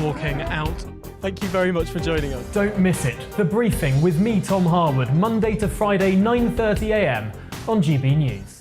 walking out. Thank you very much for joining us. Don't miss it. The Briefing with me, Tom Harwood, Monday to Friday, 9:30 a.m. on GB News.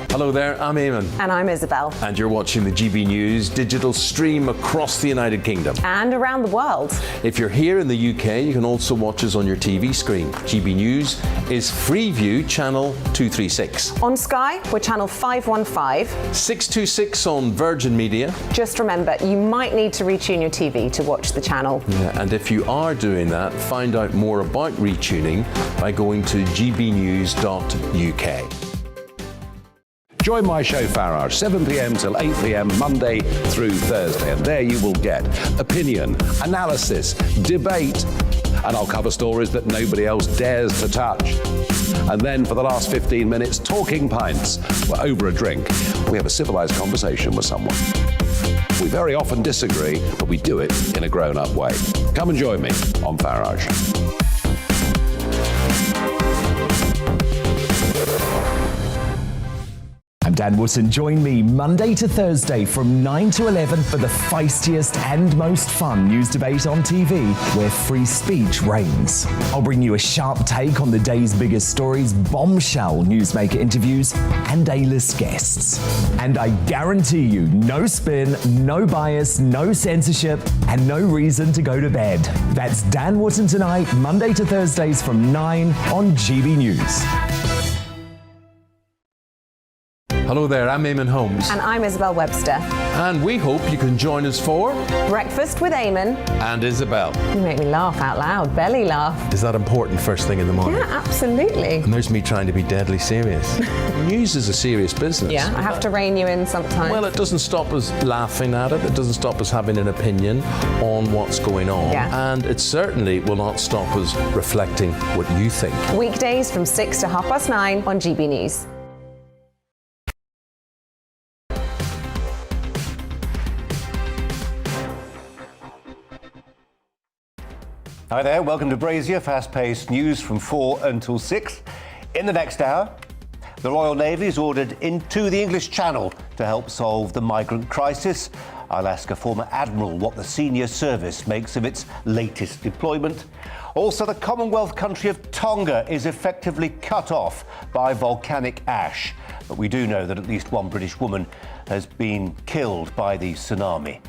Hello there, I'm Eamon. And I'm Isabel. And you're watching the GB News digital stream across the United Kingdom. And around the world. If you're here in the UK, you can also watch us on your TV screen. GB News is Freeview channel 236. On Sky, we're channel 515. 626 on Virgin Media. Just remember, you might need to retune your TV to watch the channel. Yeah, and if you are doing that, find out more about retuning by going to gbnews.uk. Join my show Farage, 7 p.m. till 8 p.m. Monday through Thursday, and there you will get opinion, analysis, debate, and I'll cover stories that nobody else dares to touch. And then for the last 15 minutes, talking pints. We're over a drink. We have a civilised conversation with someone. We very often disagree, but we do it in a grown-up way. Come and join me on Farage. I'm Dan Wootton. Join me Monday to Thursday from 9 to 11 for the feistiest and most fun news debate on TV, where free speech reigns. I'll bring you a sharp take on the day's biggest stories, bombshell newsmaker interviews, and A-list guests. And I guarantee you, no spin, no bias, no censorship, and no reason to go to bed. That's Dan Wootton tonight, Monday to Thursdays from 9 on GB News. Hello there, I'm Eamon Holmes. And I'm Isabel Webster. And we hope you can join us for Breakfast with Eamon. And Isabel. You make me laugh out loud, belly laugh. Is that important first thing in the morning? Yeah, absolutely. And there's me trying to be deadly serious. News is a serious business. Yeah, I have to rein you in sometimes. Well, it doesn't stop us laughing at it. It doesn't stop us having an opinion on what's going on. Yeah. And it certainly will not stop us reflecting what you think. Weekdays from 6 to 9:30 on GB News. Hi there, welcome to Brazier, fast-paced news from 4 until 6. In the next hour, the Royal Navy is ordered into the English Channel to help solve the migrant crisis. I'll ask a former admiral what the senior service makes of its latest deployment. Also, the Commonwealth country of Tonga is effectively cut off by volcanic ash. But we do know that at least one British woman has been killed by the tsunami.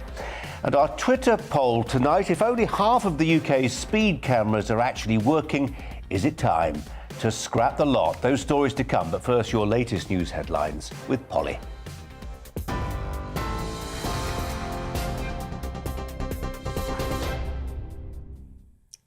And our Twitter poll tonight, if only half of the UK's speed cameras are actually working, is it time to scrap the lot? Those stories to come, but first your latest news headlines with Polly.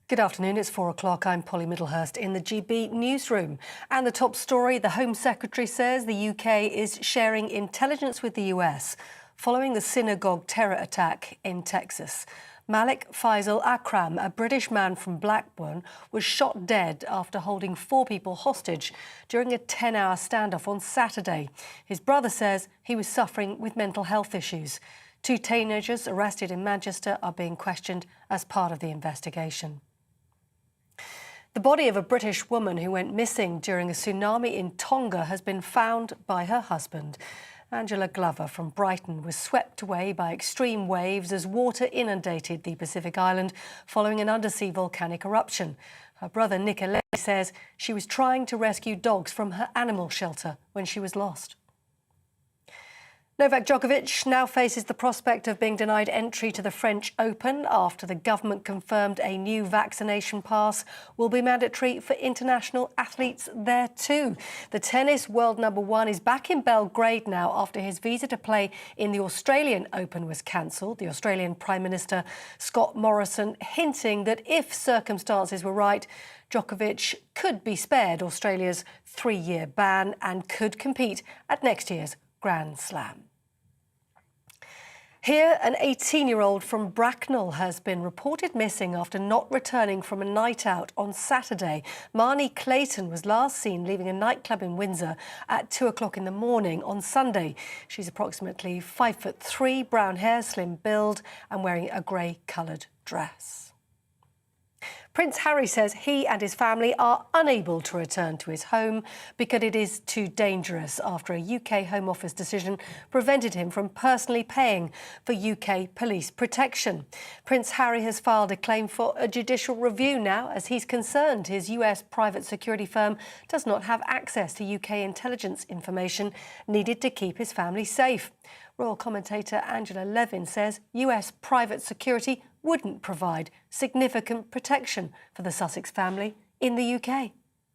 Good afternoon, it's 4 o'clock. I'm Polly Middlehurst in the GB newsroom. And the top story, the Home Secretary says the UK is sharing intelligence with the US following the synagogue terror attack in Texas. Malik Faisal Akram, a British man from Blackburn, was shot dead after holding 4 people hostage during a 10-hour standoff on Saturday. His brother says he was suffering with mental health issues. 2 teenagers arrested in Manchester are being questioned as part of the investigation. The body of a British woman who went missing during a tsunami in Tonga has been found by her husband. Angela Glover from Brighton was swept away by extreme waves as water inundated the Pacific island following an undersea volcanic eruption. Her brother Nick says she was trying to rescue dogs from her animal shelter when she was lost. Novak Djokovic now faces the prospect of being denied entry to the French Open after the government confirmed a new vaccination pass will be mandatory for international athletes there too. The tennis world #1 is back in Belgrade now after his visa to play in the Australian Open was cancelled. The Australian Prime Minister Scott Morrison hinting that if circumstances were right, Djokovic could be spared Australia's 3-year ban and could compete at next year's Grand Slam. Here, an 18-year-old from Bracknell has been reported missing after not returning from a night out on Saturday. Marnie Clayton was last seen leaving a nightclub in Windsor at 2 o'clock in the morning on Sunday. She's approximately 5'3", brown hair, slim build and wearing a grey-coloured dress. Prince Harry says he and his family are unable to return to his home because it is too dangerous after a UK Home Office decision prevented him from personally paying for UK police protection. Prince Harry has filed a claim for a judicial review now as he's concerned his US private security firm does not have access to UK intelligence information needed to keep his family safe. Royal commentator Angela Levin says US private security wouldn't provide significant protection for the Sussex family in the UK. I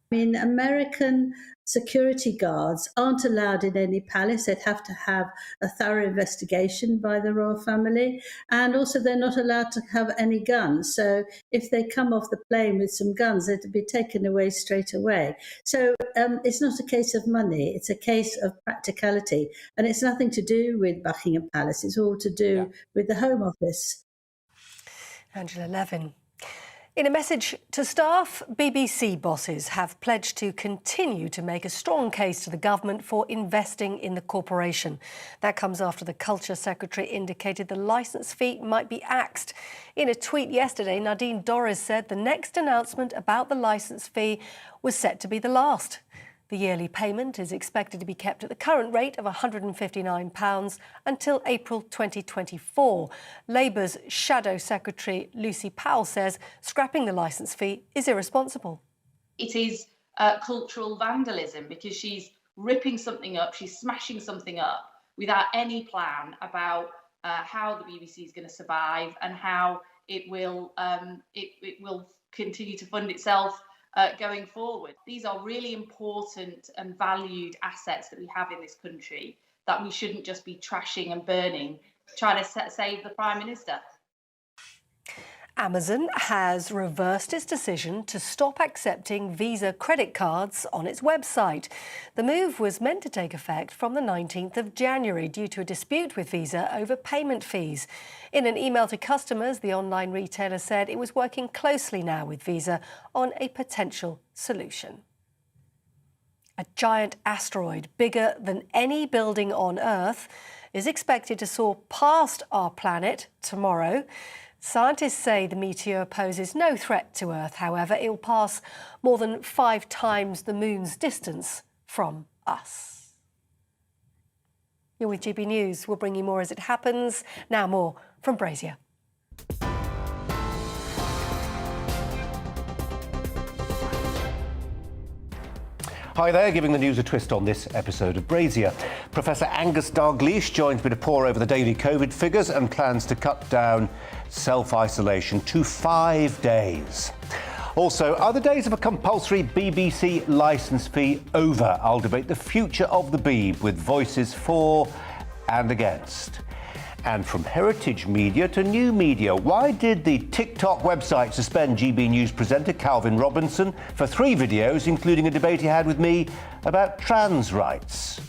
mean, American security guards aren't allowed in any palace. They'd have to have a thorough investigation by the royal family. And also they're not allowed to have any guns. So if they come off the plane with some guns, they'd be taken away straight away. So it's not a case of money. It's a case of practicality. And it's nothing to do with Buckingham Palace. It's all to do with the Home Office. Angela Levin. In a message to staff, BBC bosses have pledged to continue to make a strong case to the government for investing in the corporation. That comes after the Culture Secretary indicated the licence fee might be axed. In a tweet yesterday, Nadine Dorries said the next announcement about the licence fee was set to be the last. The yearly payment is expected to be kept at the current rate of £159 until April 2024. Labour's Shadow Secretary Lucy Powell says scrapping the licence fee is irresponsible. It is cultural vandalism because she's ripping something up, she's smashing something up without any plan about how the BBC is going to survive and how it will continue to fund itself going forward. These are really important and valued assets that we have in this country that we shouldn't just be trashing and burning, trying to save the Prime Minister. Amazon has reversed its decision to stop accepting Visa credit cards on its website. The move was meant to take effect from the 19th of January due to a dispute with Visa over payment fees. In an email to customers, the online retailer said it was working closely now with Visa on a potential solution. A giant asteroid bigger than any building on Earth is expected to soar past our planet tomorrow. Scientists say the meteor poses no threat to Earth. However, it will pass more than 5 times the moon's distance from us. You're with GB News. We'll bring you more as it happens. Now more from Brazier. Hi there, giving the news a twist on this episode of Brazier. Professor Angus Dalgleish joins me to pore over the daily COVID figures and plans to cut down self-isolation to 5 days. Also, are the days of a compulsory BBC licence fee over? I'll debate the future of the Beeb with voices for and against. And from heritage media to new media, why did the TikTok website suspend GB News presenter Calvin Robinson for 3 videos, including a debate he had with me about trans rights?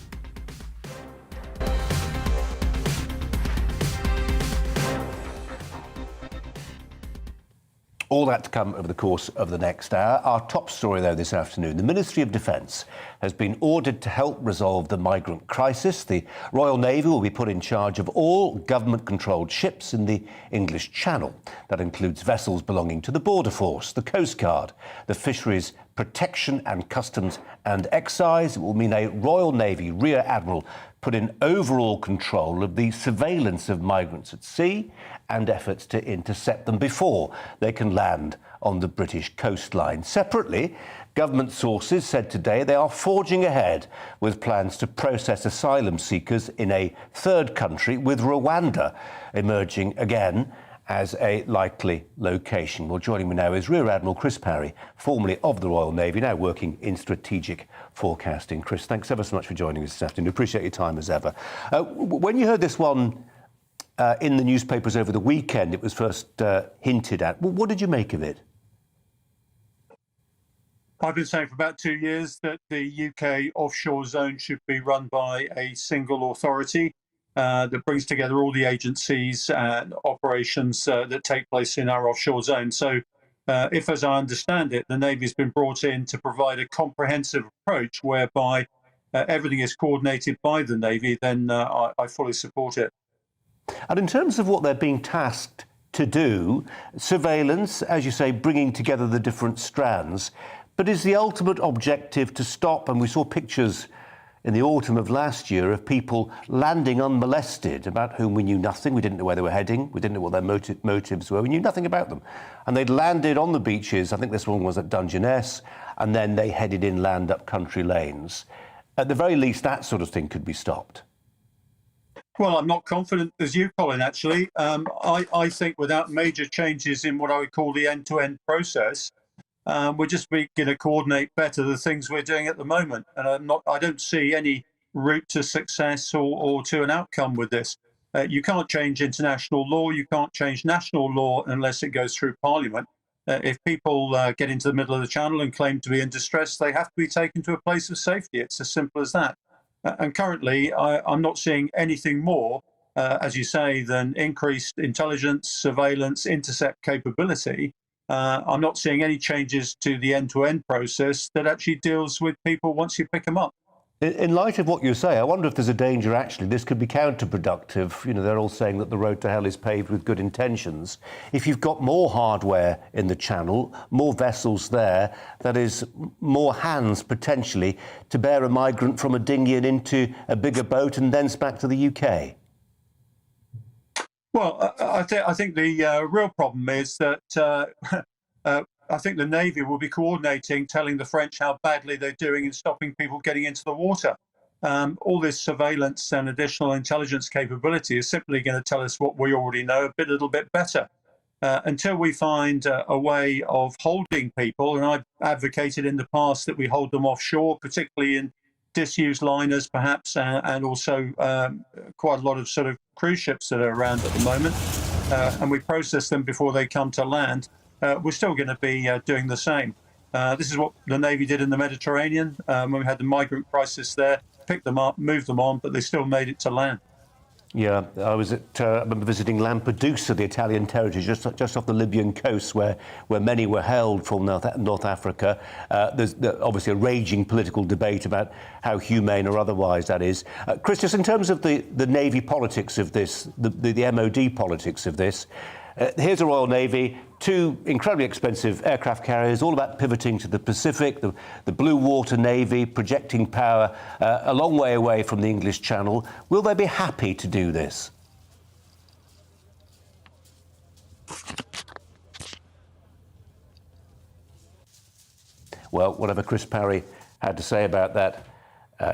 All that to come over the course of the next hour. Our top story, though, this afternoon. The Ministry of Defence has been ordered to help resolve the migrant crisis. The Royal Navy will be put in charge of all government-controlled ships in the English Channel. That includes vessels belonging to the Border Force, the Coast Guard, the Fisheries Protection and Customs and Excise. It will mean a Royal Navy Rear Admiral put in overall control of the surveillance of migrants at sea and efforts to intercept them before they can land on the British coastline. Separately, government sources said today they are forging ahead with plans to process asylum seekers in a third country, with Rwanda emerging again as a likely location. Well, joining me now is Rear Admiral Chris Parry, formerly of the Royal Navy, now working in strategic forecasting. Chris, thanks ever so much for joining us this afternoon. Appreciate your time as ever. When you heard this one in the newspapers over the weekend, it was first hinted at. What did you make of it? I've been saying for about 2 years that the UK offshore zone should be run by a single authority that brings together all the agencies and operations that take place in our offshore zone. So if, as I understand it, the Navy's been brought in to provide a comprehensive approach whereby everything is coordinated by the Navy, then I fully support it. And in terms of what they're being tasked to do. Surveillance, as you say, bringing together the different strands. But is the ultimate objective to stop, and we saw pictures in the autumn of last year of people landing unmolested, about whom we knew nothing. We didn't know where they were heading. We didn't know what their motives were. We knew nothing about them. And they'd landed on the beaches. I think this one was at Dungeness, and then they headed inland up country lanes. At the very least, that sort of thing could be stopped. Well, I'm not confident as you, Colin, actually. I think without major changes in what I would call the end-to-end process, we're just going to coordinate better the things we're doing at the moment. And I don't see any route to success or to an outcome with this. You can't change international law. You can't change national law unless it goes through Parliament. If people get into the middle of the channel and claim to be in distress, they have to be taken to a place of safety. It's as simple as that. And currently, I'm not seeing anything more, as you say, than increased intelligence, surveillance, intercept capability. I'm not seeing any changes to the end-to-end process that actually deals with people once you pick them up. In light of what you say, I wonder if there's a danger, actually, this could be counterproductive. You know, they're all saying that the road to hell is paved with good intentions. If you've got more hardware in the channel, more vessels there, that is, more hands, potentially, to bear a migrant from a dinghy and into a bigger boat and thence back to the UK. Well, I think the real problem is that I think the Navy will be coordinating, telling the French how badly they're doing in stopping people getting into the water. All this surveillance and additional intelligence capability is simply going to tell us what we already know a little bit better. Until we find a way of holding people, and I've advocated in the past that we hold them offshore, particularly in disused liners perhaps, and also quite a lot of sort of cruise ships that are around at the moment, and we process them before they come to land. We're still going to be doing the same. This is what the Navy did in the Mediterranean when we had the migrant crisis there, picked them up, moved them on, but they still made it to land. Yeah, I remember visiting Lampedusa, the Italian territory, just off the Libyan coast, where many were held from North Africa. There's obviously a raging political debate about how humane or otherwise that is. Chris, just in terms of the Navy politics of this, the MOD politics of this, here's a Royal Navy, 2 incredibly expensive aircraft carriers, all about pivoting to the Pacific, the Blue Water Navy, projecting power a long way away from the English Channel. Will they be happy to do this? Well, whatever Chris Parry had to say about that,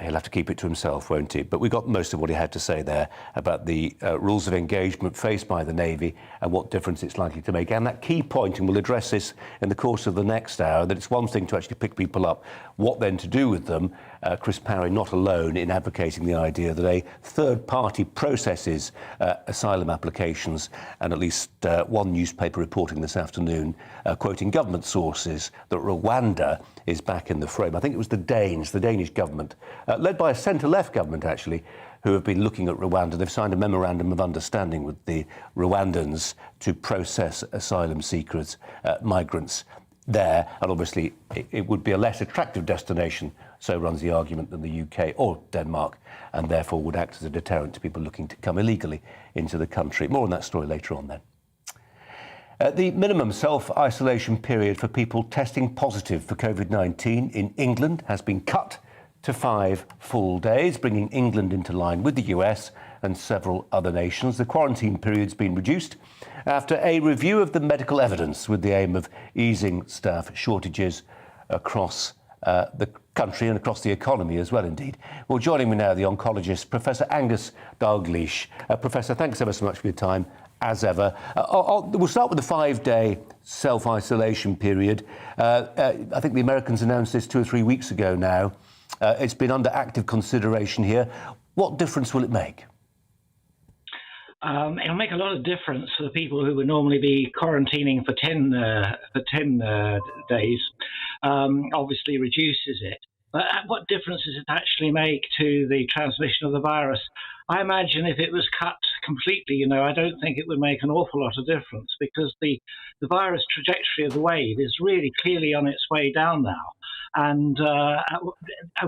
he'll have to keep it to himself, won't he? But we got most of what he had to say there about the rules of engagement faced by the Navy and what difference it's likely to make. And that key point, and we'll address this in the course of the next hour, that it's one thing to actually pick people up, what then to do with them. Chris Parry not alone in advocating the idea that a third party processes asylum applications, and at least one newspaper reporting this afternoon, quoting government sources, that Rwanda is back in the frame. I think it was the Danish government, led by a centre-left government actually, who have been looking at Rwanda. They've signed a memorandum of understanding with the Rwandans to process asylum seekers, migrants there, and obviously it would be a less attractive destination, so runs the argument, than the UK or Denmark, and therefore would act as a deterrent to people looking to come illegally into the country. More on that story later on then. The minimum self-isolation period for people testing positive for COVID-19 in England has been cut to 5 full days, bringing England into line with the US and several other nations. The quarantine period's been reduced after a review of the medical evidence with the aim of easing staff shortages across the country and across the economy as well, indeed. Well, joining me now, the oncologist, Professor Angus Dalgleish. Professor, thanks ever so much for your time, as ever. We'll start with the 5-day self-isolation period. I think the Americans announced this 2 or 3 weeks ago now. It's been under active consideration here. What difference will it make? It'll make a lot of difference for the people who would normally be quarantining for 10 days. Obviously reduces it. But what differences it actually make to the transmission of the virus. I imagine if it was cut completely, I don't think it would make an awful lot of difference, because the virus trajectory of the wave is really clearly on its way down now. And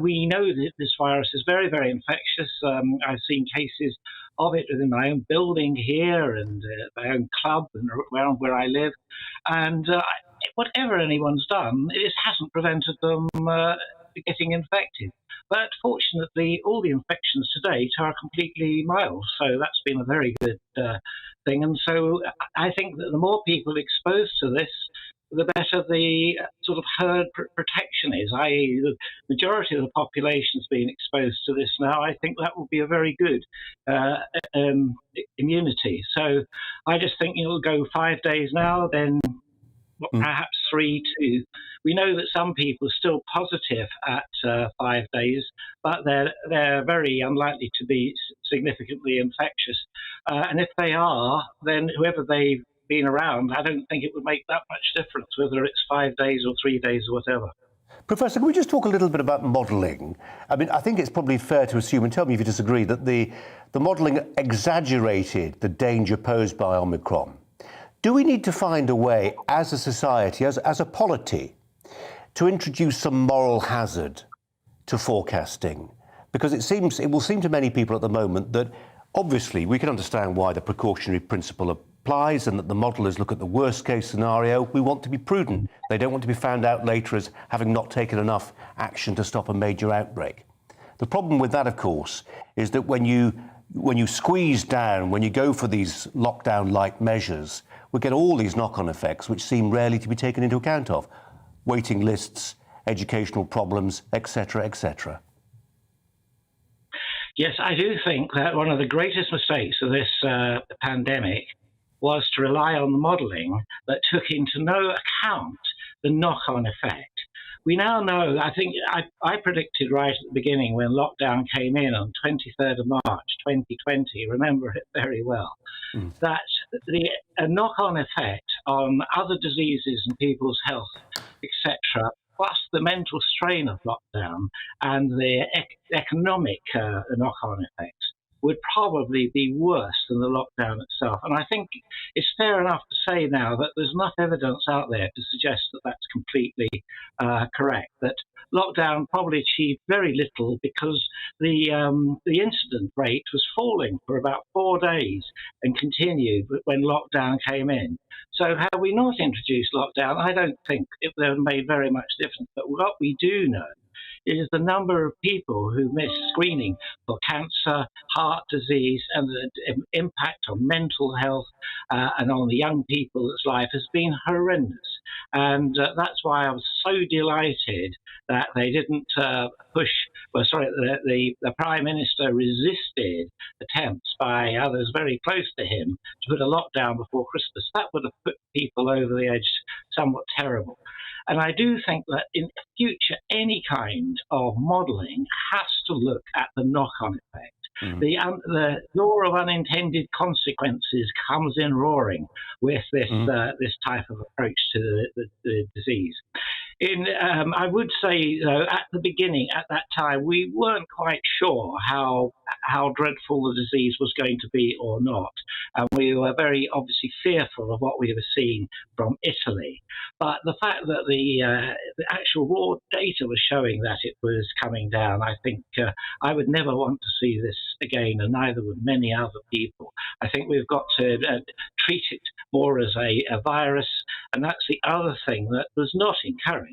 we know that this virus is very, very infectious. I've seen cases of it within my own building here and my own club and around where I live. And whatever anyone's done, it hasn't prevented them getting infected. But fortunately, all the infections to date are completely mild. So that's been a very good thing. And so I think that the more people exposed to this, the better the sort of herd protection is, i.e. the majority of the population is being exposed to this now. I think that will be a very good immunity. So I just think it'll go 5 days now, then perhaps 3, 2. We know that some people are still positive at 5 days, but they're very unlikely to be significantly infectious. And if they are, then whoever they've been around, I don't think it would make that much difference whether it's 5 days or 3 days or whatever. Professor, can we just talk a little bit about modelling? I mean, I think it's probably fair to assume, and tell me if you disagree, that the modelling exaggerated the danger posed by Omicron. Do we need to find a way as a society, as a polity, to introduce some moral hazard to forecasting? Because it will seem to many people at the moment that obviously we can understand why the precautionary principle applies and that the modellers look at the worst case scenario. We want to be prudent. They don't want to be found out later as having not taken enough action to stop a major outbreak. The problem with that, of course, is that when you squeeze down, when you go for these lockdown-like measures, we get all these knock-on effects which seem rarely to be taken into account of. Waiting lists, educational problems, etc., etc. Yes, I do think that one of the greatest mistakes of this pandemic was to rely on the modelling that took into no account the knock-on effect. We now know, I think I predicted right at the beginning when lockdown came in on 23rd of March 2020, remember it very well, that a knock-on effect on other diseases and people's health, etc., plus the mental strain of lockdown and the economic knock-on effects would probably be worse than the lockdown itself. And I think it's fair enough to say now that there's enough evidence out there to suggest that that's completely correct, that lockdown probably achieved very little because the incident rate was falling for about 4 days and continued when lockdown came in. So had we not introduced lockdown, I don't think it would have made very much difference. But what we do know is the number of people who miss screening for cancer, heart disease, and the impact on mental health and on the young people's life has been horrendous. And that's why I was so delighted that they didn't the Prime Minister resisted attempts by others very close to him to put a lockdown before Christmas. That would have put people over the edge somewhat terrible. And I do think that in future, any kind of modelling has to look at the knock-on effect. The law of unintended consequences comes in roaring with this type of approach to the disease. I would say, though, at the beginning, at that time, we weren't quite sure how dreadful the disease was going to be or not. And we were very obviously fearful of what we were seeing from Italy. But the fact that the actual raw data was showing that it was coming down, I think I would never want to see this again, and neither would many other people. I think we've got to treat it more as a virus, and that's the other thing that was not encouraged.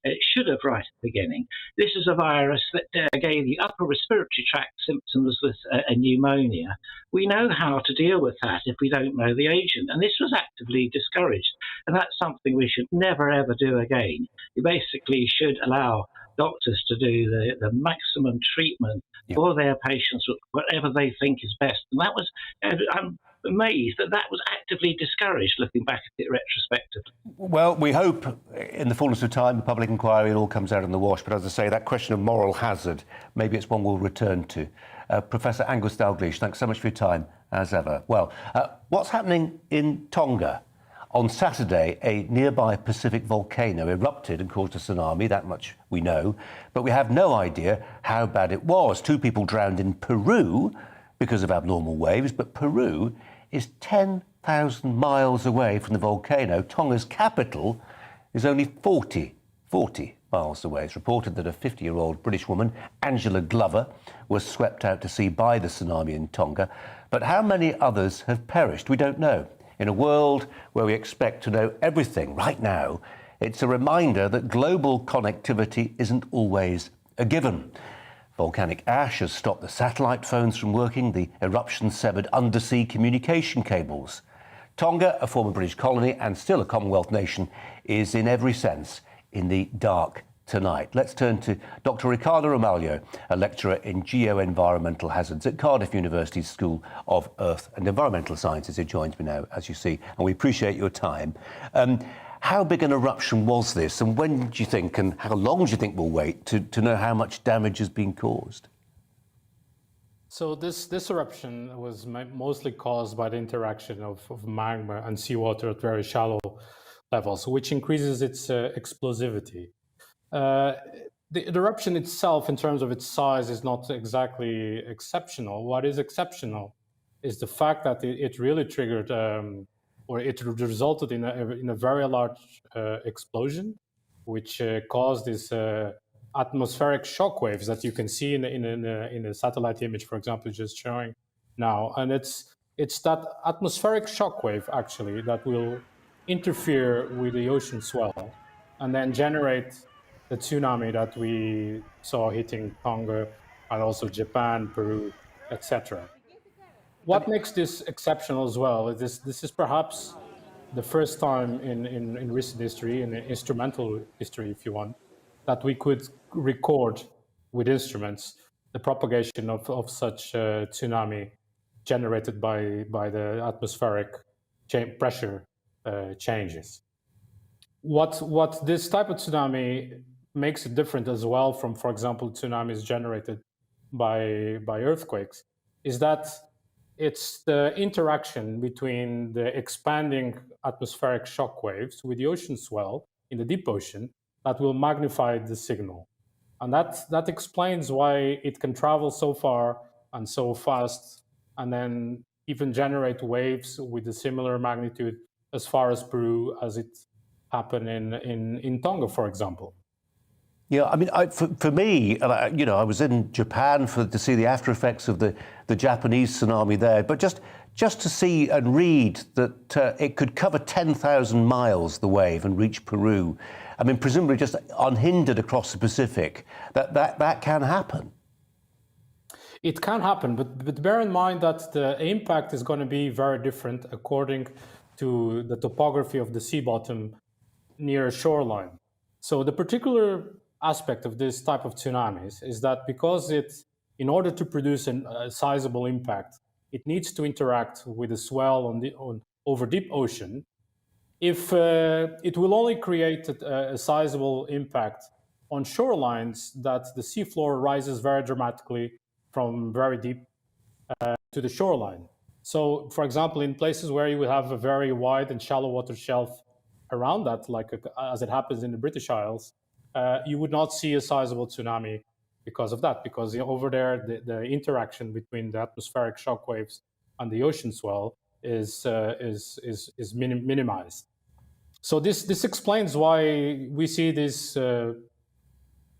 It should have right at the beginning. This is a virus that gave the upper respiratory tract symptoms with a pneumonia. We know how to deal with that if we don't know the agent, and this was actively discouraged. And that's something we should never, ever do again. You basically should allow doctors to do the maximum treatment for their patients, whatever they think is best. And that was, I'm amazed that was actively discouraged looking back at it retrospectively. Well, we hope in the fullness of time, the public inquiry, it all comes out in the wash. But as I say, that question of moral hazard, maybe it's one we'll return to. Professor Angus Dalgleish, thanks so much for your time, as ever. Well, what's happening in Tonga? On Saturday, a nearby Pacific volcano erupted and caused a tsunami, that much we know, but we have no idea how bad it was. 2 people drowned in Peru because of abnormal waves, but Peru is 10,000 miles away from the volcano. Tonga's capital is only 40 miles away. It's reported that a 50-year-old British woman, Angela Glover, was swept out to sea by the tsunami in Tonga. But how many others have perished? We don't know. In a world where we expect to know everything right now, it's a reminder that global connectivity isn't always a given. Volcanic ash has stopped the satellite phones from working. The eruption severed undersea communication cables. Tonga, a former British colony and still a Commonwealth nation, is in every sense in the dark tonight. Let's turn to Dr. Ricardo Ramalho, a lecturer in geoenvironmental hazards at Cardiff University's School of Earth and Environmental Sciences, who joins me now, as you see, and we appreciate your time. How big an eruption was this, and when do you think, and how long do you think we'll wait to know how much damage has been caused? So this eruption was mostly caused by the interaction of magma and seawater at very shallow levels, which increases its explosivity. The eruption itself, in terms of its size, is not exactly exceptional. What is exceptional is the fact that it really triggered, or it resulted in a very large explosion, which caused these atmospheric shock waves that you can see in a satellite image, for example, just showing now. And it's that atmospheric shock wave, actually, that will interfere with the ocean swell and then generate the tsunami that we saw hitting Tonga and also Japan, Peru, etc. What makes this exceptional as well is this is perhaps the first time in recent history, in instrumental history, if you want, that we could record with instruments the propagation of such tsunami generated by the atmospheric pressure changes. What this type of tsunami makes it different as well from, for example, tsunamis generated by earthquakes, is that it's the interaction between the expanding atmospheric shock waves with the ocean swell in the deep ocean that will magnify the signal. And that explains why it can travel so far and so fast, and then even generate waves with a similar magnitude as far as Peru as it happened in Tonga, for example. Yeah, I mean, for me, I was in Japan to see the after effects of the Japanese tsunami there, but just to see and read that it could cover 10,000 miles, the wave, and reach Peru. I mean, presumably just unhindered across the Pacific, that can happen. It can happen, but bear in mind that the impact is going to be very different according to the topography of the sea bottom near a shoreline. So the particular aspect of this type of tsunamis is that because in order to produce a sizable impact, it needs to interact with the swell over deep ocean. If it will only create a sizable impact on shorelines that the seafloor rises very dramatically from very deep to the shoreline. So, for example, in places where you would have a very wide and shallow water shelf around that, like as it happens in the British Isles, you would not see a sizable tsunami because of that, because over there, the interaction between the atmospheric shock waves and the ocean swell is minimized. So this explains why we see this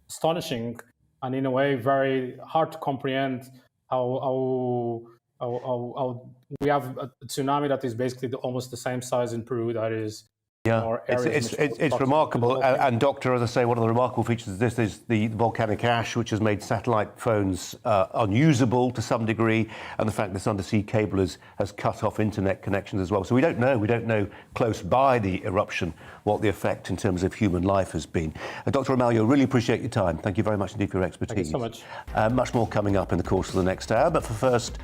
astonishing and in a way very hard to comprehend how we have a tsunami that is basically almost the same size in Peru that is. Yeah, it's remarkable. And Doctor, as I say, one of the remarkable features of this is the volcanic ash, which has made satellite phones unusable to some degree, and the fact this undersea cable has cut off internet connections as well. So we don't know close by the eruption what the effect in terms of human life has been. Dr. Ramalho, really appreciate your time. Thank you very much indeed for your expertise. Thank you so much. Much more coming up in the course of the next hour, but first,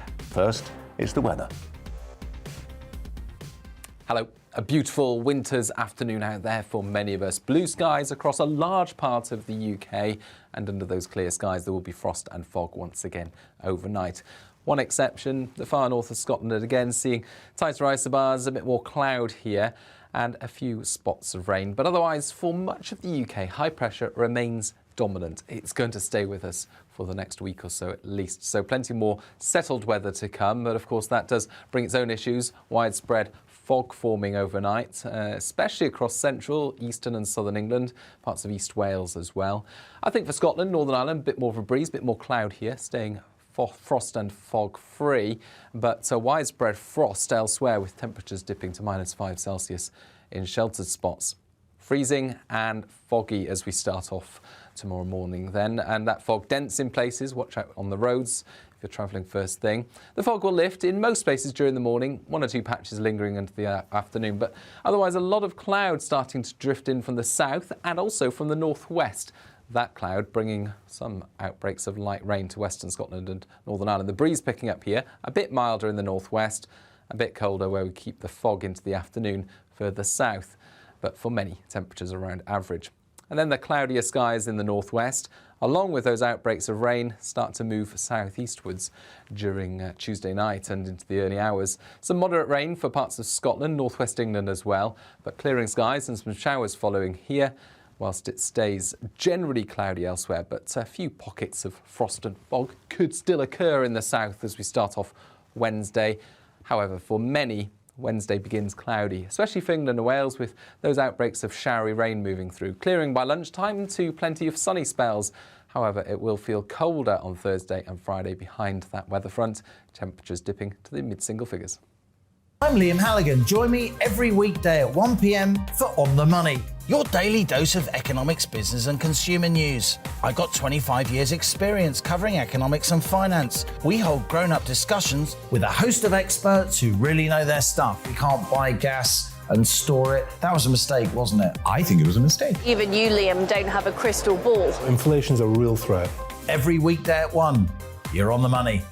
it's the weather. Hello. A beautiful winter's afternoon out there for many of us. Blue skies across a large part of the UK, and under those clear skies there will be frost and fog once again overnight. One exception, the far north of Scotland, again seeing tighter isobars, a bit more cloud here and a few spots of rain. But otherwise, for much of the UK, high pressure remains dominant. It's going to stay with us for the next week or so at least. So plenty more settled weather to come. But of course, that does bring its own issues. Widespread fog forming overnight, especially across central, eastern and southern England, parts of East Wales as well. I think for Scotland, Northern Ireland, a bit more of a breeze, a bit more cloud here, staying frost and fog free, but widespread frost elsewhere with temperatures dipping to -5 Celsius in sheltered spots. Freezing and foggy as we start off tomorrow morning then, and that fog dense in places. Watch out on the roads if you're travelling first thing. The fog will lift in most places during the morning, one or two patches lingering into the afternoon, but otherwise a lot of cloud starting to drift in from the south and also from the northwest. That cloud bringing some outbreaks of light rain to western Scotland and Northern Ireland. The breeze picking up here, a bit milder in the northwest, a bit colder where we keep the fog into the afternoon further south, but for many temperatures around average. And then the cloudier skies in the northwest, along with those outbreaks of rain, start to move southeastwards during Tuesday night and into the early hours. Some moderate rain for parts of Scotland, northwest England as well, but clearing skies and some showers following here, whilst it stays generally cloudy elsewhere, but a few pockets of frost and fog could still occur in the south as we start off Wednesday. However, for many, Wednesday begins cloudy, especially for England and Wales, with those outbreaks of showery rain moving through, clearing by lunchtime to plenty of sunny spells. However, it will feel colder on Thursday and Friday behind that weather front, temperatures dipping to the mid-single figures. I'm Liam Halligan. Join me every weekday at 1 p.m. for On the Money, your daily dose of economics, business and consumer news. I got 25 years experience covering economics and finance. We hold grown-up discussions with a host of experts who really know their stuff. We can't buy gas and store it. That was a mistake, wasn't it? I think it was a mistake. Even you, Liam, don't have a crystal ball. Inflation's a real threat. Every weekday at 1, you're On the Money.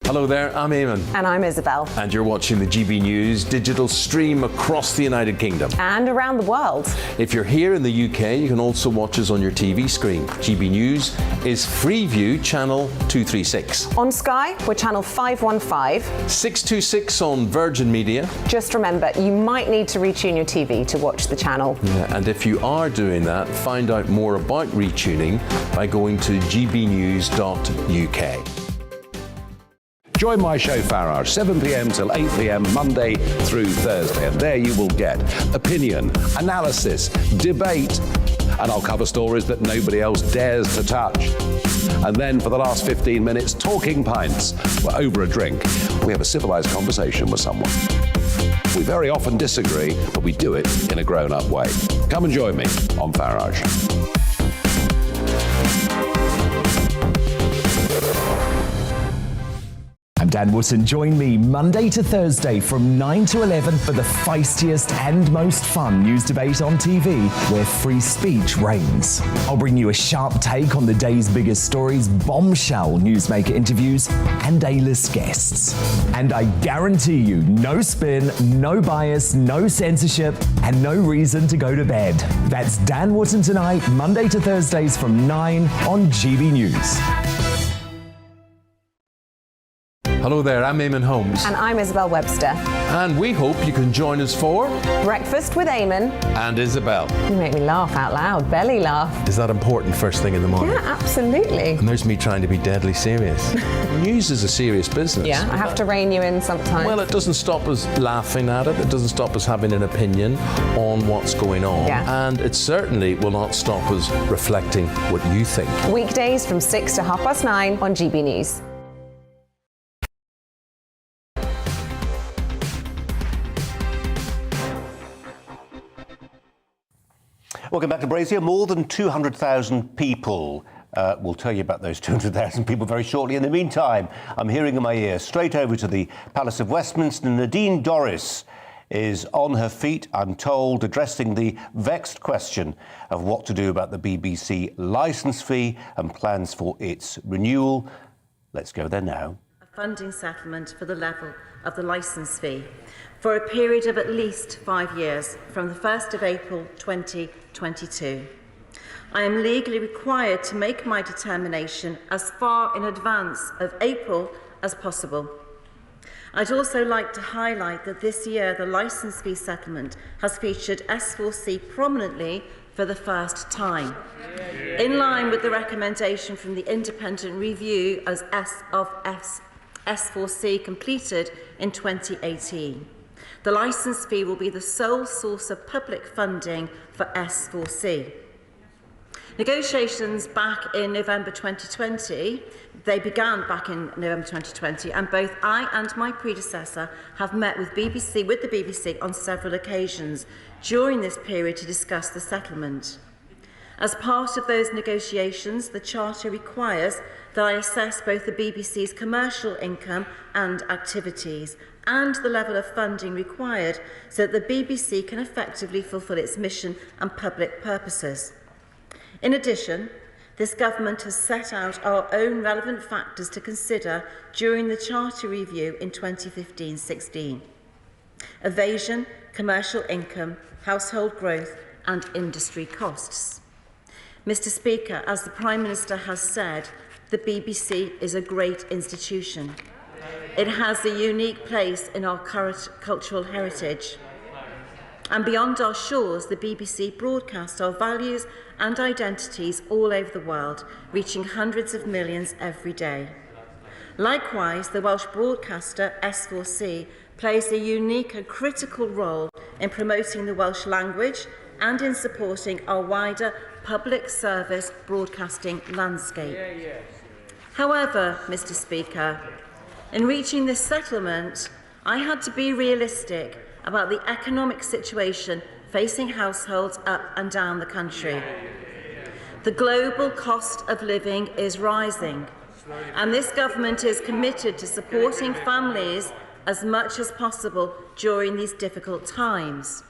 Hello there, I'm Eamon. And I'm Isabel. And you're watching the GB News digital stream across the United Kingdom. And around the world. If you're here in the UK, you can also watch us on your TV screen. GB News is Freeview channel 236. On Sky, we're channel 515. 626 on Virgin Media. Just remember, you might need to retune your TV to watch the channel. Yeah, and if you are doing that, find out more about retuning by going to gbnews.uk. Join my show Farage, 7 p.m. till 8 p.m. Monday through Thursday. And there you will get opinion, analysis, debate, and I'll cover stories that nobody else dares to touch. And then for the last 15 minutes, talking pints. We're over a drink. We have a civilized conversation with someone. We very often disagree, but we do it in a grown-up way. Come and join me on Farage. I'm Dan Wootton. Join me Monday to Thursday from 9 to 11 for the feistiest and most fun news debate on TV, where free speech reigns. I'll bring you a sharp take on the day's biggest stories, bombshell newsmaker interviews, and A-list guests. And I guarantee you, no spin, no bias, no censorship, and no reason to go to bed. That's Dan Wootton tonight, Monday to Thursdays from 9 on GB News. Hello there, I'm Eamon Holmes. And I'm Isabel Webster. And we hope you can join us for Breakfast with Eamon. And Isabel. You make me laugh out loud, belly laugh. Is that important first thing in the morning? Yeah, absolutely. And there's me trying to be deadly serious. News is a serious business. Yeah, I have to rein you in sometimes. Well, it doesn't stop us laughing at it. It doesn't stop us having an opinion on what's going on. Yeah. And it certainly will not stop us reflecting what you think. Weekdays from 6 to 9:30 on GB News. Welcome back to Brazier. More than 200,000 people. We'll tell you about those 200,000 people very shortly. In the meantime, I'm hearing in my ear straight over to the Palace of Westminster. Nadine Dorries is on her feet, I'm told, addressing the vexed question of what to do about the BBC licence fee and plans for its renewal. Let's go there now. A funding settlement for the level of the licence fee for a period of at least 5 years from the 1st of April 2022. I am legally required to make my determination as far in advance of April as possible. I'd also like to highlight that this year the licence fee settlement has featured S4C prominently for the first time, in line with the recommendation from the independent review as S4C completed in 2018. The licence fee will be the sole source of public funding for S4C. Negotiations back in November 2020, they began back in November 2020, and both I and my predecessor have met with the BBC on several occasions during this period to discuss the settlement. As part of those negotiations, the Charter requires that I assess both the BBC's commercial income and activities and the level of funding required so that the BBC can effectively fulfil its mission and public purposes. In addition, this government has set out our own relevant factors to consider during the Charter review in 2015-16. Evasion, commercial income, household growth and industry costs. Mr. Speaker, as the Prime Minister has said, the BBC is a great institution. It has a unique place in our current cultural heritage. And beyond our shores, the BBC broadcasts our values and identities all over the world, reaching hundreds of millions every day. Likewise, the Welsh broadcaster S4C plays a unique and critical role in promoting the Welsh language and in supporting our wider public service broadcasting landscape. However, Mr. Speaker, in reaching this settlement, I had to be realistic about the economic situation facing households up and down the country. The global cost of living is rising, and this government is committed to supporting families as much as possible during these difficult times.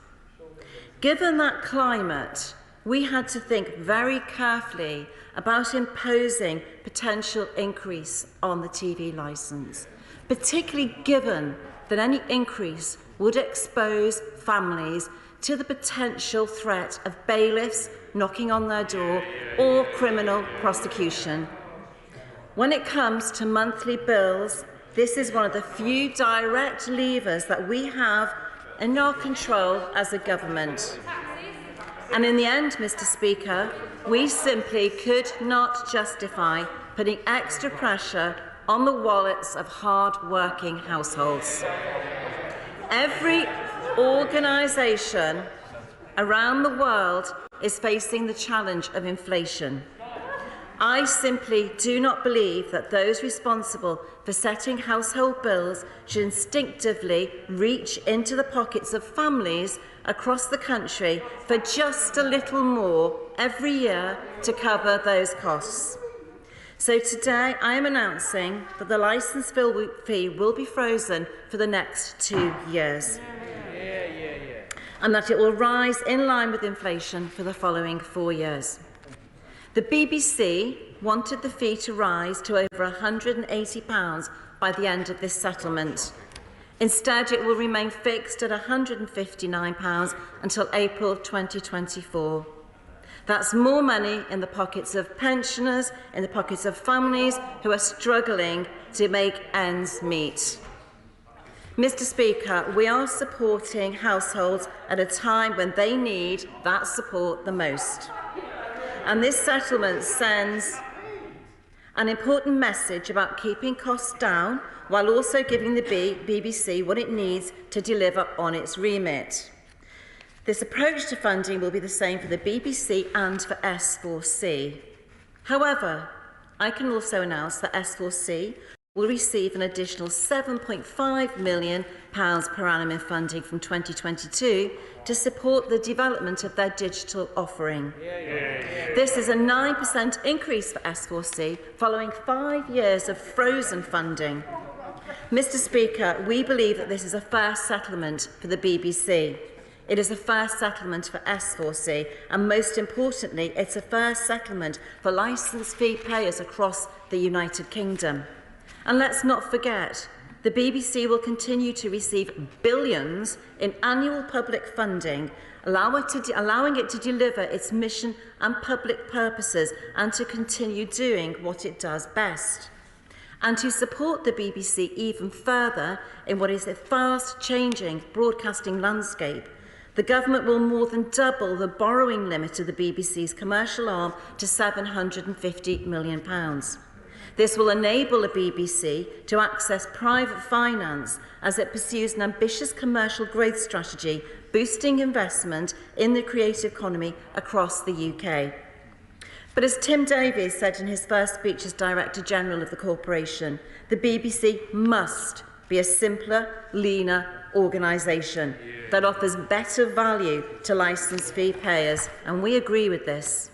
Given that climate, we had to think very carefully about imposing potential increase on the TV licence, particularly given that any increase would expose families to the potential threat of bailiffs knocking on their door or criminal prosecution. When it comes to monthly bills, this is one of the few direct levers that we have in our control as a government. And in the end, Mr. Speaker, we simply could not justify putting extra pressure on the wallets of hard-working households. Every organisation around the world is facing the challenge of inflation. I simply do not believe that those responsible for setting household bills should instinctively reach into the pockets of families across the country for just a little more every year to cover those costs. So today I am announcing that the licence fee will be frozen for the next 2 years, and that it will rise in line with inflation for the following 4 years. The BBC wanted the fee to rise to over £180 by the end of this settlement. Instead, it will remain fixed at £159 until April 2024. That's more money in the pockets of pensioners, in the pockets of families who are struggling to make ends meet. Mr. Speaker, we are supporting households at a time when they need that support the most. And this settlement sends an important message about keeping costs down while also giving the BBC what it needs to deliver on its remit. This approach to funding will be the same for the BBC and for S4C. However, I can also announce that S4C will receive an additional £7.5 million per annum in funding from 2022 to support the development of their digital offering. This is a 9% increase for S4C following 5 years of frozen funding. Mr. Speaker, we believe that this is a fair settlement for the BBC. It is a fair settlement for S4C, and most importantly, it's a fair settlement for licence fee payers across the United Kingdom. And let's not forget, the BBC will continue to receive billions in annual public funding, allowing it to deliver its mission and public purposes and to continue doing what it does best. And to support the BBC even further in what is a fast-changing broadcasting landscape, the government will more than double the borrowing limit of the BBC's commercial arm to £750 million. This will enable the BBC to access private finance as it pursues an ambitious commercial growth strategy, boosting investment in the creative economy across the UK. But as Tim Davies said in his first speech as Director General of the corporation, the BBC must be a simpler, leaner organisation that offers better value to licence fee payers, and we agree with this.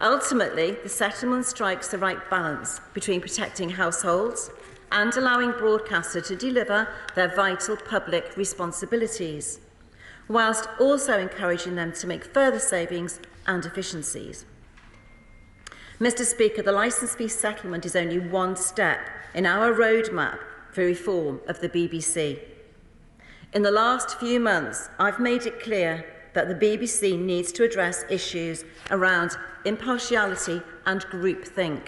Ultimately, the settlement strikes the right balance between protecting households and allowing broadcasters to deliver their vital public responsibilities, whilst also encouraging them to make further savings and efficiencies. Mr. Speaker, the licence fee settlement is only one step in our roadmap for reform of the BBC. In the last few months, I've made it clear that the BBC needs to address issues around impartiality and groupthink.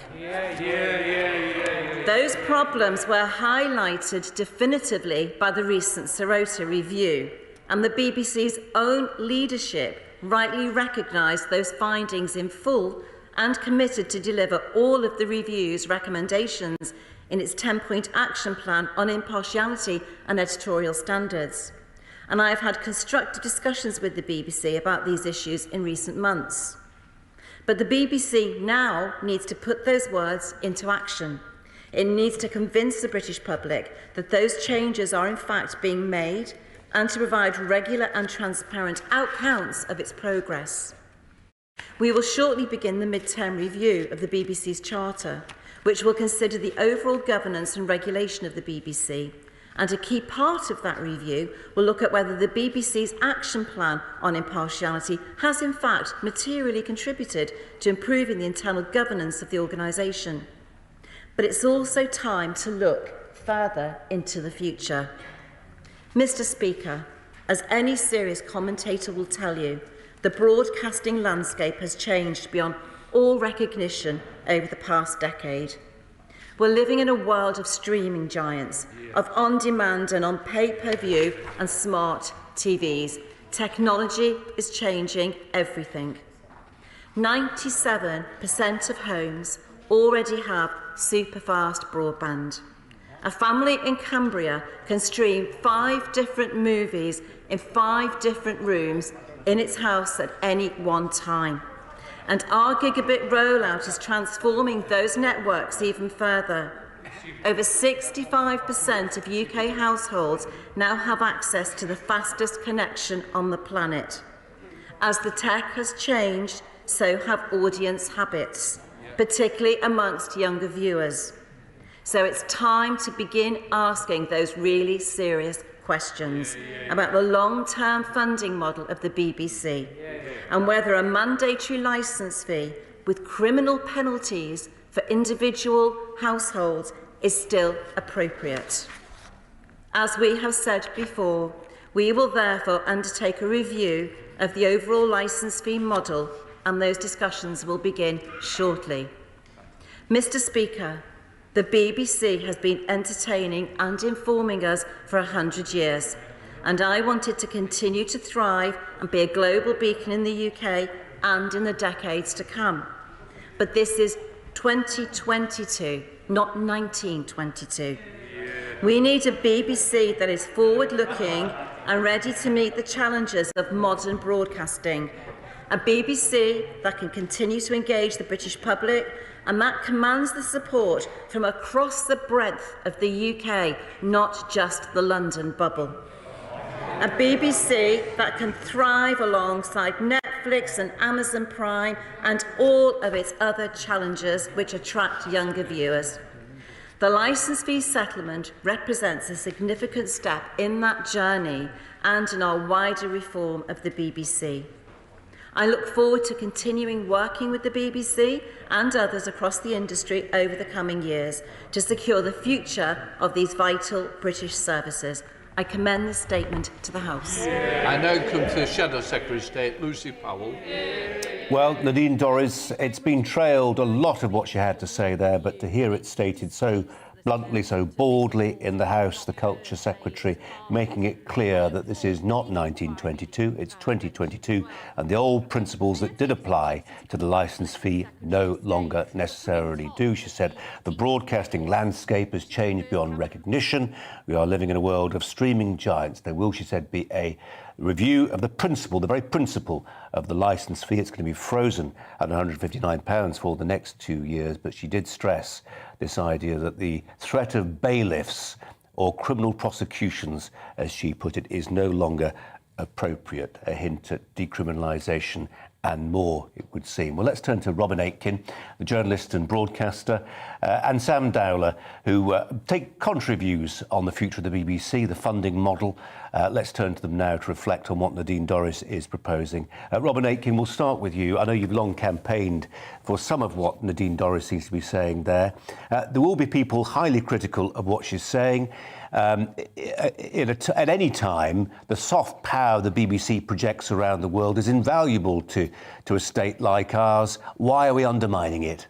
Those problems were highlighted definitively by the recent Sirota review, and the BBC's own leadership rightly recognised those findings in full and committed to deliver all of the review's recommendations in its 10-point action plan on impartiality and editorial standards. And I have had constructive discussions with the BBC about these issues in recent months. But the BBC now needs to put those words into action. It needs to convince the British public that those changes are in fact being made and to provide regular and transparent accounts of its progress. We will shortly begin the mid-term review of the BBC's charter, which will consider the overall governance and regulation of the BBC, and a key part of that review will look at whether the BBC's action plan on impartiality has in fact materially contributed to improving the internal governance of the organisation. But it's also time to look further into the future. Mr. Speaker, as any serious commentator will tell you, the broadcasting landscape has changed beyond all recognition over the past decade. We're living in a world of streaming giants, of on-demand and on pay-per-view and smart TVs. Technology is changing everything. 97% of homes already have super-fast broadband. A family in Cumbria can stream 5 different movies in 5 different rooms in its house at any one time. And our gigabit rollout is transforming those networks even further. Over 65% of UK households now have access to the fastest connection on the planet. As the tech has changed, so have audience habits, particularly amongst younger viewers. So it's time to begin asking those really serious questions about the long-term funding model of the BBC and whether a mandatory licence fee with criminal penalties for individual households is still appropriate. As we have said before, we will therefore undertake a review of the overall licence fee model, and those discussions will begin shortly. Mr. Speaker, the BBC has been entertaining and informing us for 100 years, and I want it to continue to thrive and be a global beacon in the UK and in the decades to come. But this is 2022, not 1922. We need a BBC that is forward-looking and ready to meet the challenges of modern broadcasting. A BBC that can continue to engage the British public and that commands the support from across the breadth of the UK, not just the London bubble. A BBC that can thrive alongside Netflix and Amazon Prime and all of its other challenges which attract younger viewers. The licence fee settlement represents a significant step in that journey and in our wider reform of the BBC. I look forward to continuing working with the BBC and others across the industry over the coming years to secure the future of these vital British services. I commend this statement to the House. I now come to Shadow Secretary of State Lucy Powell. Well, Nadine Dorries, it's been trailed a lot of what she had to say there, but to hear it stated so bluntly, so baldly in the House, the Culture Secretary making it clear that this is not 1922, it's 2022, and the old principles that did apply to the licence fee no longer necessarily do. She said the broadcasting landscape has changed beyond recognition. We are living in a world of streaming giants. There will, she said, be a review of the principle, the very principle of the licence fee. It's going to be frozen at £159 for the next 2 years, but she did stress this idea that the threat of bailiffs or criminal prosecutions, as she put it, is no longer appropriate, a hint at decriminalisation and more, it would seem. Well, let's turn to Robin Aitken, the journalist and broadcaster, and Sam Dowler, who take contrary views on the future of the BBC, the funding model. Let's turn to them now to reflect on what Nadine Dorries is proposing. Robin Aitken, we'll start with you. I know you've long campaigned for some of what Nadine Dorries seems to be saying there. There will be people highly critical of what she's saying. At any time, the soft power the BBC projects around the world is invaluable to a state like ours. Why are we undermining it?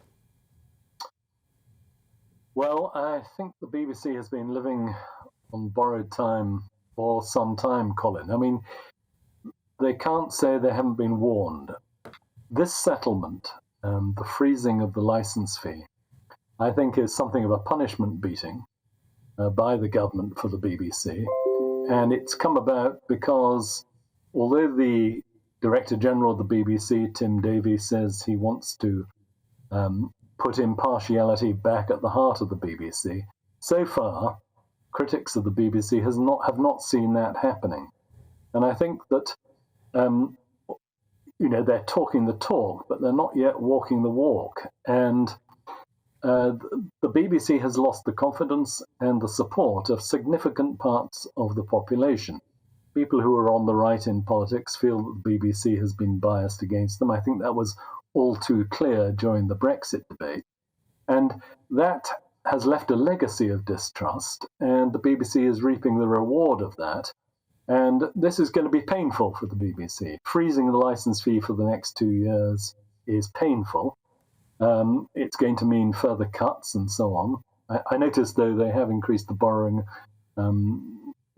Well, I think the BBC has been living on borrowed time for some time, Colin. I mean, they can't say they haven't been warned. This settlement, the freezing of the licence fee, I think is something of a punishment beating by the government for the BBC. And it's come about because although the Director General of the BBC, Tim Davies, says he wants to put impartiality back at the heart of the BBC, so far critics of the BBC have not seen that happening. And I think that they're talking the talk, but they're not yet walking the walk. And the BBC has lost the confidence and the support of significant parts of the population. People who are on the right in politics feel that the BBC has been biased against them. I think that was all too clear during the Brexit debate. And that has left a legacy of distrust, and the BBC is reaping the reward of that. And this is going to be painful for the BBC. Freezing the licence fee for the next 2 years is painful. It's going to mean further cuts and so on. I noticed, though, they have increased the borrowing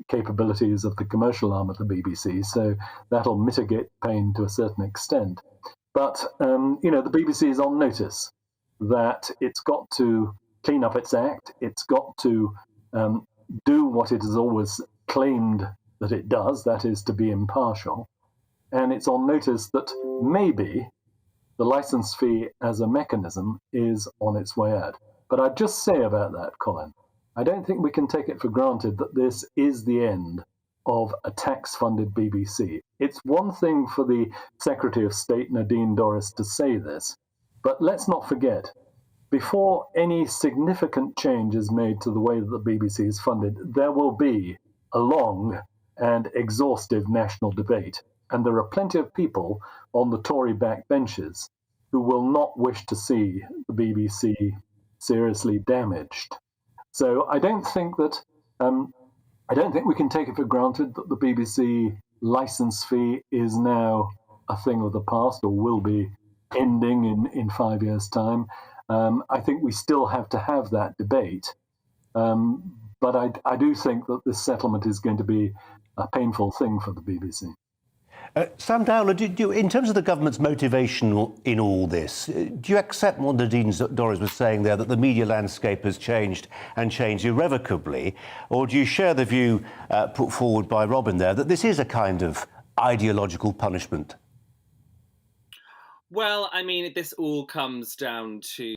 capabilities of the commercial arm of the BBC, so that'll mitigate pain to a certain extent. But, the BBC is on notice that it's got to clean up its act. It's got to do what it has always claimed that it does, that is to be impartial. And it's on notice that maybe the licence fee as a mechanism is on its way out. But I'd just say about that, Colin, I don't think we can take it for granted that this is the end of a tax-funded BBC. It's one thing for the Secretary of State, Nadine Dorries, to say this, but let's not forget, before any significant change is made to the way that the BBC is funded, there will be a long and exhaustive national debate. And there are plenty of people on the Tory backbenches who will not wish to see the BBC seriously damaged. So I don't think we can take it for granted that the BBC licence fee is now a thing of the past or will be ending in 5 years' time. I think we still have to have that debate. But I do think that this settlement is going to be a painful thing for the BBC. Sam Dowler, in terms of the government's motivation in all this, do you accept what Nadine Dorries was saying there, that the media landscape has changed and changed irrevocably? Or do you share the view put forward by Robin there, that this is a kind of ideological punishment? Well, I mean, this all comes down to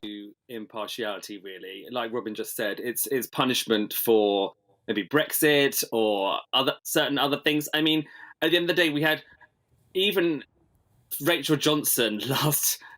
impartiality, really. Like Robin just said, it's punishment for maybe Brexit or certain other things. I mean, at the end of the day, we had even Rachel Johnson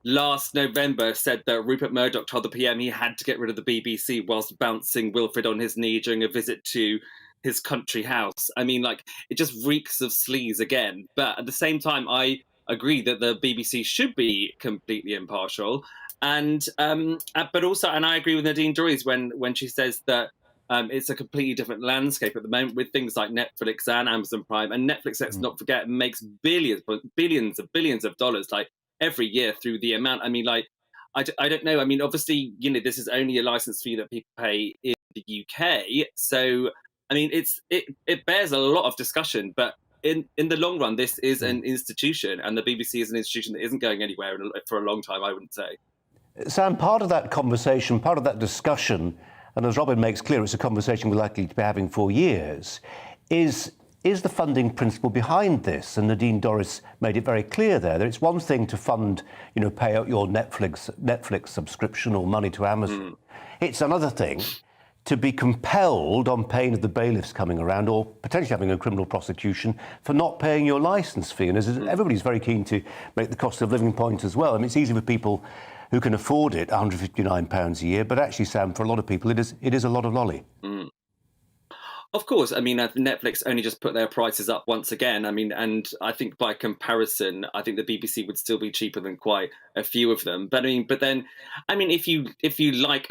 last November said that Rupert Murdoch told the PM he had to get rid of the BBC whilst bouncing Wilfred on his knee during a visit to his country house. I mean, like, it just reeks of sleaze again. But at the same time, I agree that the BBC should be completely impartial. And but also, and I agree with Nadine Dorries when she says that it's a completely different landscape at the moment with things like Netflix and Amazon Prime. And Netflix, let's not forget, makes billions of dollars like every year through the amount. I mean, like, I don't know. I mean, obviously, you know, this is only a license fee that people pay in the UK. So, I mean, it bears a lot of discussion, but in the long run, this is an institution, and the BBC is an institution that isn't going anywhere for a long time, I wouldn't say. Sam, part of that conversation, part of that discussion, and as Robin makes clear, it's a conversation we're likely to be having for years, is the funding principle behind this? And Nadine Dorries made it very clear there that it's one thing to fund, you know, pay out your Netflix subscription or money to Amazon. It's another thing to be compelled on pain of the bailiffs coming around or potentially having a criminal prosecution for not paying your licence fee. And as everybody's very keen to make the cost of living point as well. I mean, it's easy for people who can afford it, £159 a year, but actually, Sam, for a lot of people, it is a lot of lolly. Of course, I mean, Netflix only just put their prices up once again. I mean, and I think by comparison, I think the BBC would still be cheaper than quite a few of them. But I mean, if you like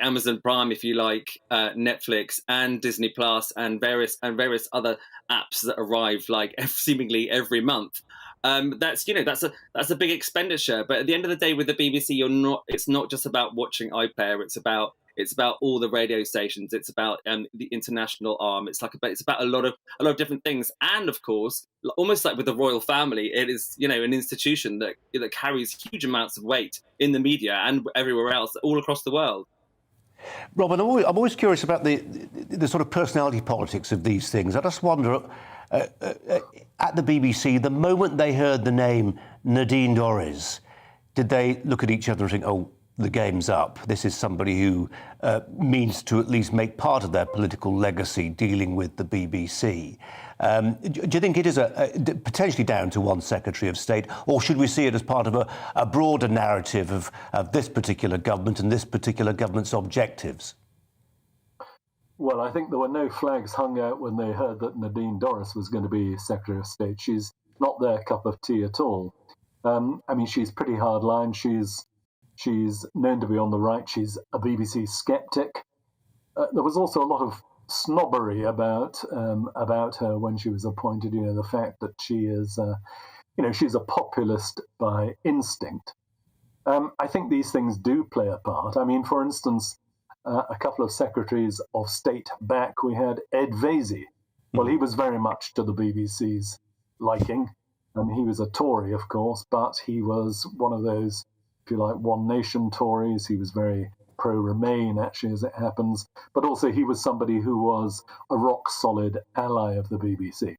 Amazon Prime, if you like Netflix and Disney Plus and various other apps that arrive like seemingly every month, that's a big expenditure. But at the end of the day, with the BBC, it's not just about watching iPlayer. It's about all the radio stations. It's about the international arm. It's about a lot of different things. And of course, almost like with the royal family, it is, you know, an institution that carries huge amounts of weight in the media and everywhere else, all across the world. Robin, I'm always curious about the sort of personality politics of these things. I just wonder, at the BBC, the moment they heard the name Nadine Dorries, did they look at each other and think, oh, the game's up? This is somebody who means to at least make part of their political legacy dealing with the BBC. Do you think it is potentially down to one Secretary of State, or should we see it as part of a broader narrative of this particular government and this particular government's objectives? Well, I think there were no flags hung out when they heard that Nadine Dorries was going to be Secretary of State. She's not their cup of tea at all. I mean, she's pretty hardline. She's known to be on the right. She's a BBC skeptic. There was also a lot of snobbery about her when she was appointed. You know, the fact that she is, she's a populist by instinct. I think these things do play a part. I mean, for instance, a couple of secretaries of state back, we had Ed Vaizey. Well, he was very much to the BBC's liking. He was a Tory, of course, but he was one of those, if you like, One Nation Tories. He was very pro-Remain, actually, as it happens. But also he was somebody who was a rock-solid ally of the BBC.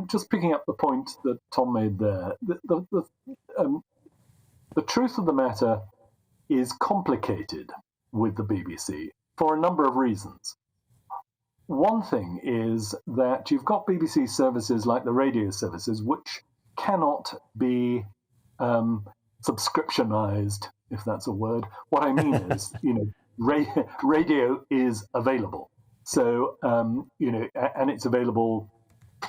Just picking up the point that Tom made there, the truth of the matter is complicated with the BBC for a number of reasons. One thing is that you've got BBC services like the radio services, which cannot be subscriptionized, if that's a word. What I mean is, radio is available. So, and it's available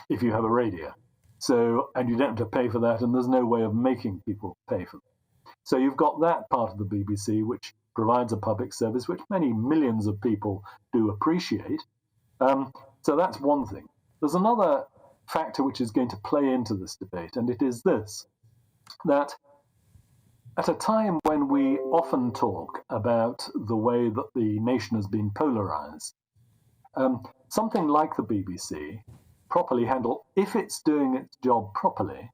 if you have a radio. So, and you don't have to pay for that, and there's no way of making people pay for it. So you've got that part of the BBC, which provides a public service, which many millions of people do appreciate. So that's one thing. There's another factor which is going to play into this debate, and it is this, that at a time when we often talk about the way that the nation has been polarised, something like the BBC, properly handled, if it's doing its job properly,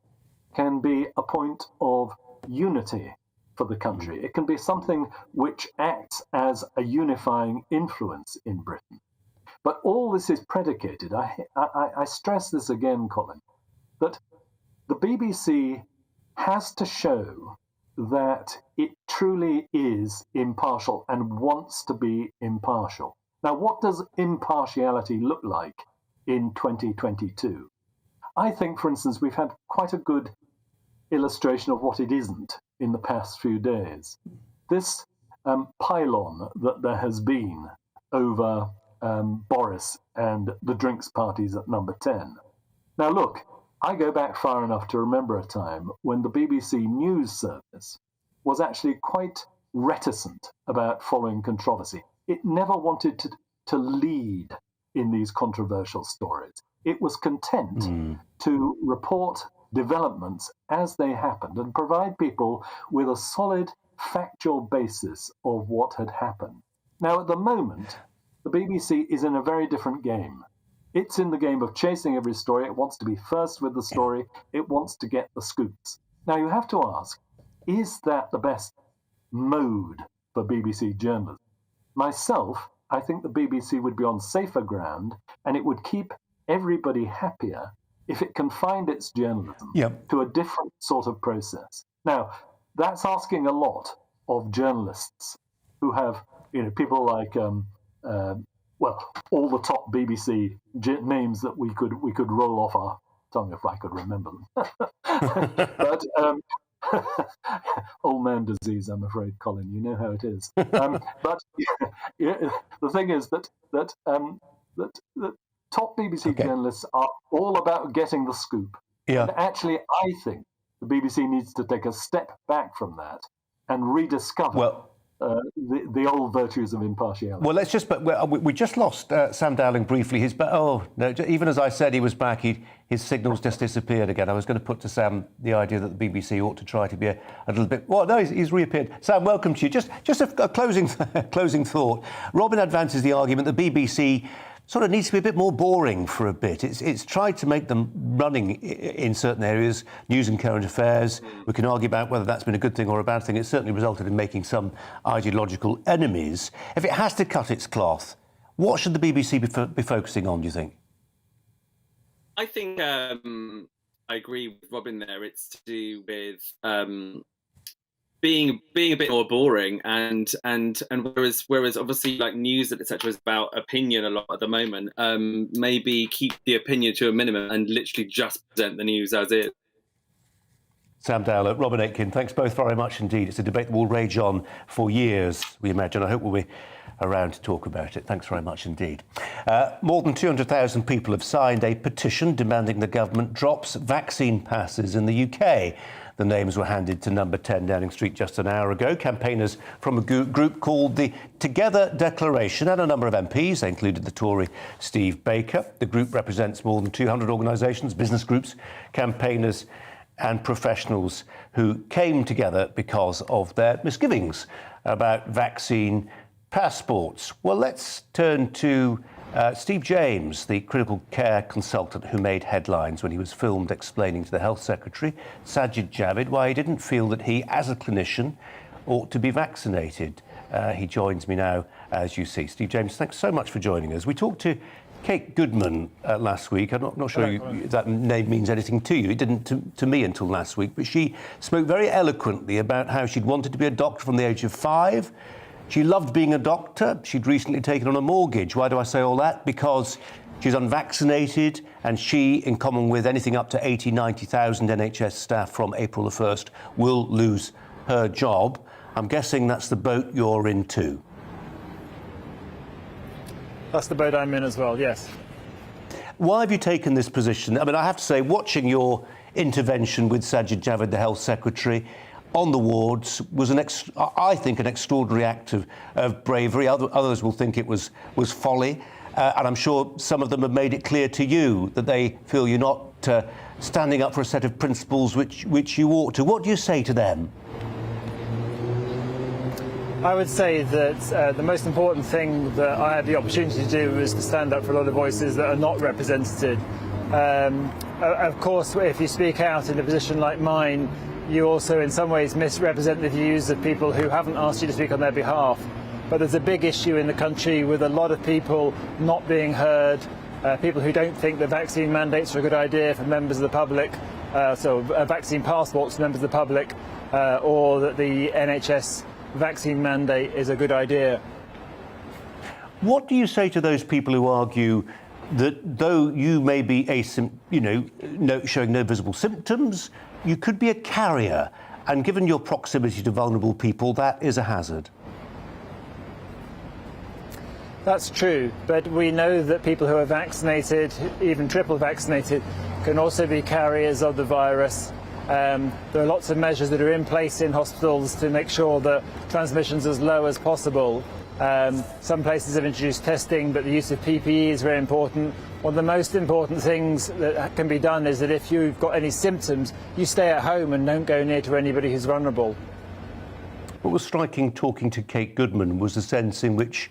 can be a point of unity for the country. It can be something which acts as a unifying influence in Britain. But all this is predicated, I stress this again, Colin, that the BBC has to show that it truly is impartial and wants to be impartial. Now, what does impartiality look like in 2022? I think, for instance, we've had quite a good illustration of what it isn't in the past few days. This pylon that there has been over Boris and the drinks parties at Number 10. Now look, I go back far enough to remember a time when the BBC News Service was actually quite reticent about following controversy. It never wanted to lead in these controversial stories. It was content to report developments as they happened and provide people with a solid factual basis of what had happened. Now, at the moment, the BBC is in a very different game. It's in the game of chasing every story. It wants to be first with the story. It wants to get the scoops. Now, you have to ask, is that the best mode for BBC journalism? Myself, I think the BBC would be on safer ground and it would keep everybody happier if it confined its journalism to a different sort of process. Now, that's asking a lot of journalists who have, people like, all the top BBC names that we could roll off our tongue if I could remember them. But old man disease, I'm afraid, Colin. You know how it is. But the thing is that top BBC journalists are all about getting the scoop. And actually, I think the BBC needs to take a step back from that and rediscover the old virtues of impartiality. Well, let's just. We just lost Sam Dowling briefly. Even as I said he was back, his signals just disappeared again. I was going to put to Sam the idea that the BBC ought to try to be a little bit. Well, no, he's reappeared. Sam, welcome to you. Just a closing thought. Robin advances the argument the BBC sort of needs to be a bit more boring for a bit. It's tried to make them running in certain areas, news and current affairs. We can argue about whether that's been a good thing or a bad thing. It's certainly resulted in making some ideological enemies. If it has to cut its cloth, what should the BBC be focusing on, do you think? I think I agree with Robin there. It's to do with being a bit more boring and whereas obviously like news and etc. is about opinion a lot at the moment. Maybe keep the opinion to a minimum and literally just present the news as is. Sam Dowler, Robin Aitken, thanks both very much indeed. It's a debate that will rage on for years, we imagine. I hope we'll be around to talk about it. Thanks very much indeed. More than 200,000 people have signed a petition demanding the government drops vaccine passes in the UK. The names were handed to Number 10 Downing Street just an hour ago. Campaigners from a group called the Together Declaration and a number of MPs. They included the Tory Steve Baker. The group represents more than 200 organisations, business groups, campaigners and professionals who came together because of their misgivings about vaccine passports. Well, let's turn to Steve James, the critical care consultant who made headlines when he was filmed explaining to the Health Secretary, Sajid Javid, why he didn't feel that he, as a clinician, ought to be vaccinated. He joins me now, as you see. Steve James, thanks so much for joining us. We talked to Kate Goodman last week. I'm not sure if that name means anything to you. It didn't to me until last week, but she spoke very eloquently about how she'd wanted to be a doctor from the age of 5. She loved being a doctor. She'd recently taken on a mortgage. Why do I say all that? Because she's unvaccinated and she, in common with anything up to 80, 90,000 NHS staff from April the 1st, will lose her job. I'm guessing that's the boat you're in too. That's the boat I'm in as well, yes. Why have you taken this position? I mean, I have to say, watching your intervention with Sajid Javid, the Health Secretary, on the wards was I think an extraordinary act of bravery. Others will think it was folly, and I'm sure some of them have made it clear to you that they feel you're not standing up for a set of principles which you ought to. What do you say to them? I would say that the most important thing that I had the opportunity to do was to stand up for a lot of voices that are not represented. Of course, if you speak out in a position like mine, you also in some ways misrepresent the views of people who haven't asked you to speak on their behalf. But there's a big issue in the country with a lot of people not being heard, people who don't think that vaccine mandates are a good idea for members of the public, vaccine passports for members of the public, or that the NHS vaccine mandate is a good idea. What do you say to those people who argue that though you may be showing no visible symptoms, you could be a carrier. And given your proximity to vulnerable people, that is a hazard. That's true, but we know that people who are vaccinated, even triple vaccinated, can also be carriers of the virus. There are lots of measures that are in place in hospitals to make sure that transmission's as low as possible. Some places have introduced testing, but the use of PPE is very important. One of the most important things that can be done is that if you've got any symptoms, you stay at home and don't go near to anybody who's vulnerable. What was striking talking to Kate Goodman was the sense in which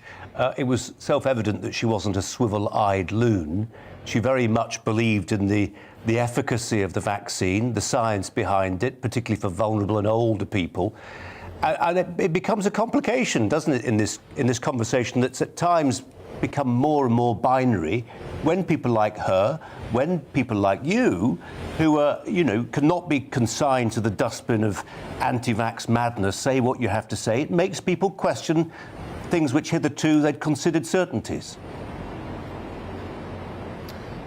it was self-evident that she wasn't a swivel-eyed loon. She very much believed in the efficacy of the vaccine, the science behind it, particularly for vulnerable and older people. And it becomes a complication, doesn't it, in this conversation that's at times become more and more binary when people like her, when people like you, who are, cannot be consigned to the dustbin of anti-vax madness, say what you have to say. It makes people question things which hitherto they'd considered certainties.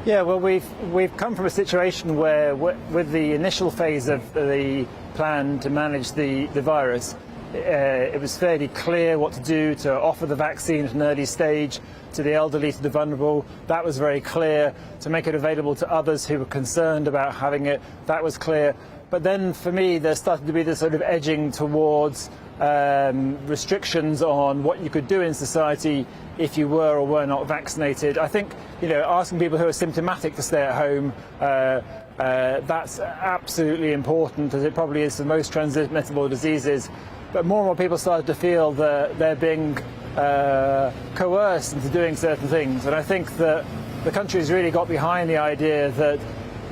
Yeah, well, we've come from a situation where, with the initial phase of the plan to manage the virus, it was fairly clear what to do to offer the vaccine at an early stage to the elderly, to the vulnerable. That was very clear. To make it available to others who were concerned about having it, that was clear. But then, for me, there started to be this sort of edging towards restrictions on what you could do in society if you were or were not vaccinated. I think, asking people who are symptomatic to stay at home, that's absolutely important, as it probably is for most transmissible diseases. But more and more people started to feel that they're being coerced into doing certain things. And I think that the country's really got behind the idea that